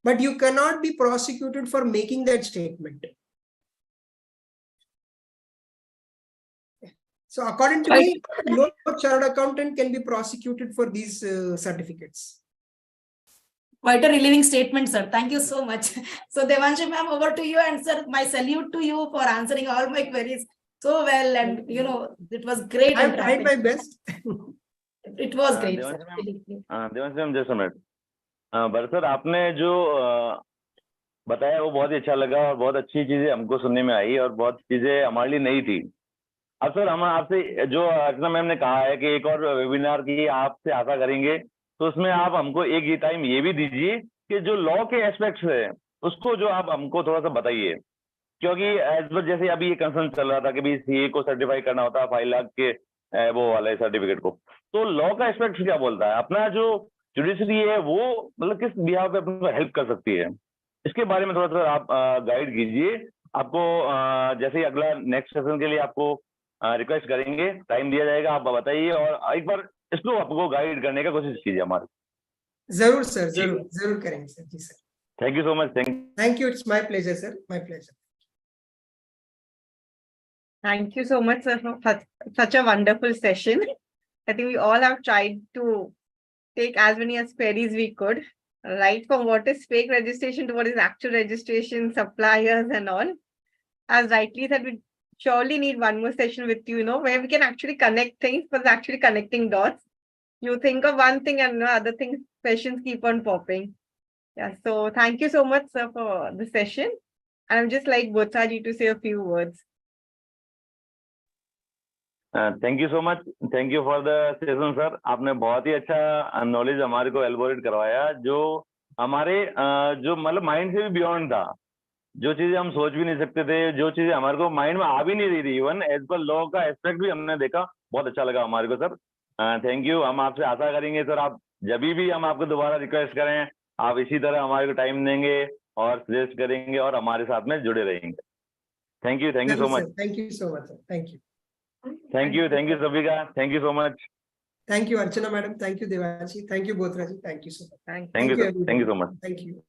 but you cannot be prosecuted for making that statement. So according to me, no chartered accountant can be prosecuted for these certificates. Quite a relieving statement, sir. Thank you so much. So Devanshi ma'am, over to you, and sir, my salute to you for answering all my queries so well, and it was great. I tried my best. It was great, sir. Devanshi ma'am just minute Bharat sir, आपने जो बताया वो बहुत ही अच्छा लगा और बहुत अच्छी चीजें हमको सुनने में आई और बहुत चीजें हमारे लिए नई थी। अब सर हम आपसे जो अर्चना मैम ने कहा है कि एक और वेबिनार की आपसे आशा करेंगे, तो उसमें आप हमको एक टाइम ये भी दीजिए कि जो लॉ के एस्पेक्ट्स है उसको जो आप हमको थोड़ा सा बताइए, क्योंकि एज पर जैसे अभी ये कंसर्न चल रहा था कि भाई सीए को सर्टिफाई करना होता है 5 लाख के वो वाले सर्टिफिकेट को, तो लॉ का एस्पेक्ट क्या बोलता है, अपना जो जुडिशरी है वो मतलब किस बिहाफ पे अपने हेल्प कर सकती है, इसके बारे में थोड़ा सा आप गाइड कीजिए। आपको जैसे ही अगला नेक्स्ट सेशन के लिए आपको रिक्वेस्ट करेंगे, टाइम दिया जाएगा, आप बताइए और एक बार इसको आपको गाइड करने का कोशिश कीजिए हमारे। जरूर सर, जरूर करेंगे सर। जी sir, thank you so much. Thank you, it's my pleasure sir, my pleasure. Thank you so much, sir, for such a wonderful session. I think we all have tried to take as many as queries we could, right from what is fake registration to what is actual registration, suppliers and all. As rightly said, we surely need one more session with you, where we can actually connect things, but actually connecting dots. You think of one thing and other things, questions keep on popping. Yeah, so thank you so much, sir, for the session. And I'm just like Botsaji to say a few words. Thank you so much, thank you for the session sir. आपने बहुत ही अच्छा knowledge हमारे को एलबोरेट करवाया, जो हमारे जो मतलब माइंड से भी बियॉन्ड था, जो चीजें हम सोच भी नहीं सकते थे, जो चीजें हमारे को माइंड में आ भी नहीं रही थी, इवन एज पर लॉ का एस्पेक्ट भी हमने देखा, बहुत अच्छा लगा हमारे को सर। Thank you. हम आपसे आशा करेंगे सर, आप जब भी हम आपको दोबारा रिक्वेस्ट करें आप इसी तरह हमारे को टाइम देंगे और सजेस्ट करेंगे और हमारे साथ में जुड़े रहेंगे। Thank you so much. Thank you so much, thank you. Thank you सभी का, thank you so much. Thank you, Archana madam. Thank you, Devanshi. Thank you, Bothra ji. Thank you so much. Thank you so much। Thank you.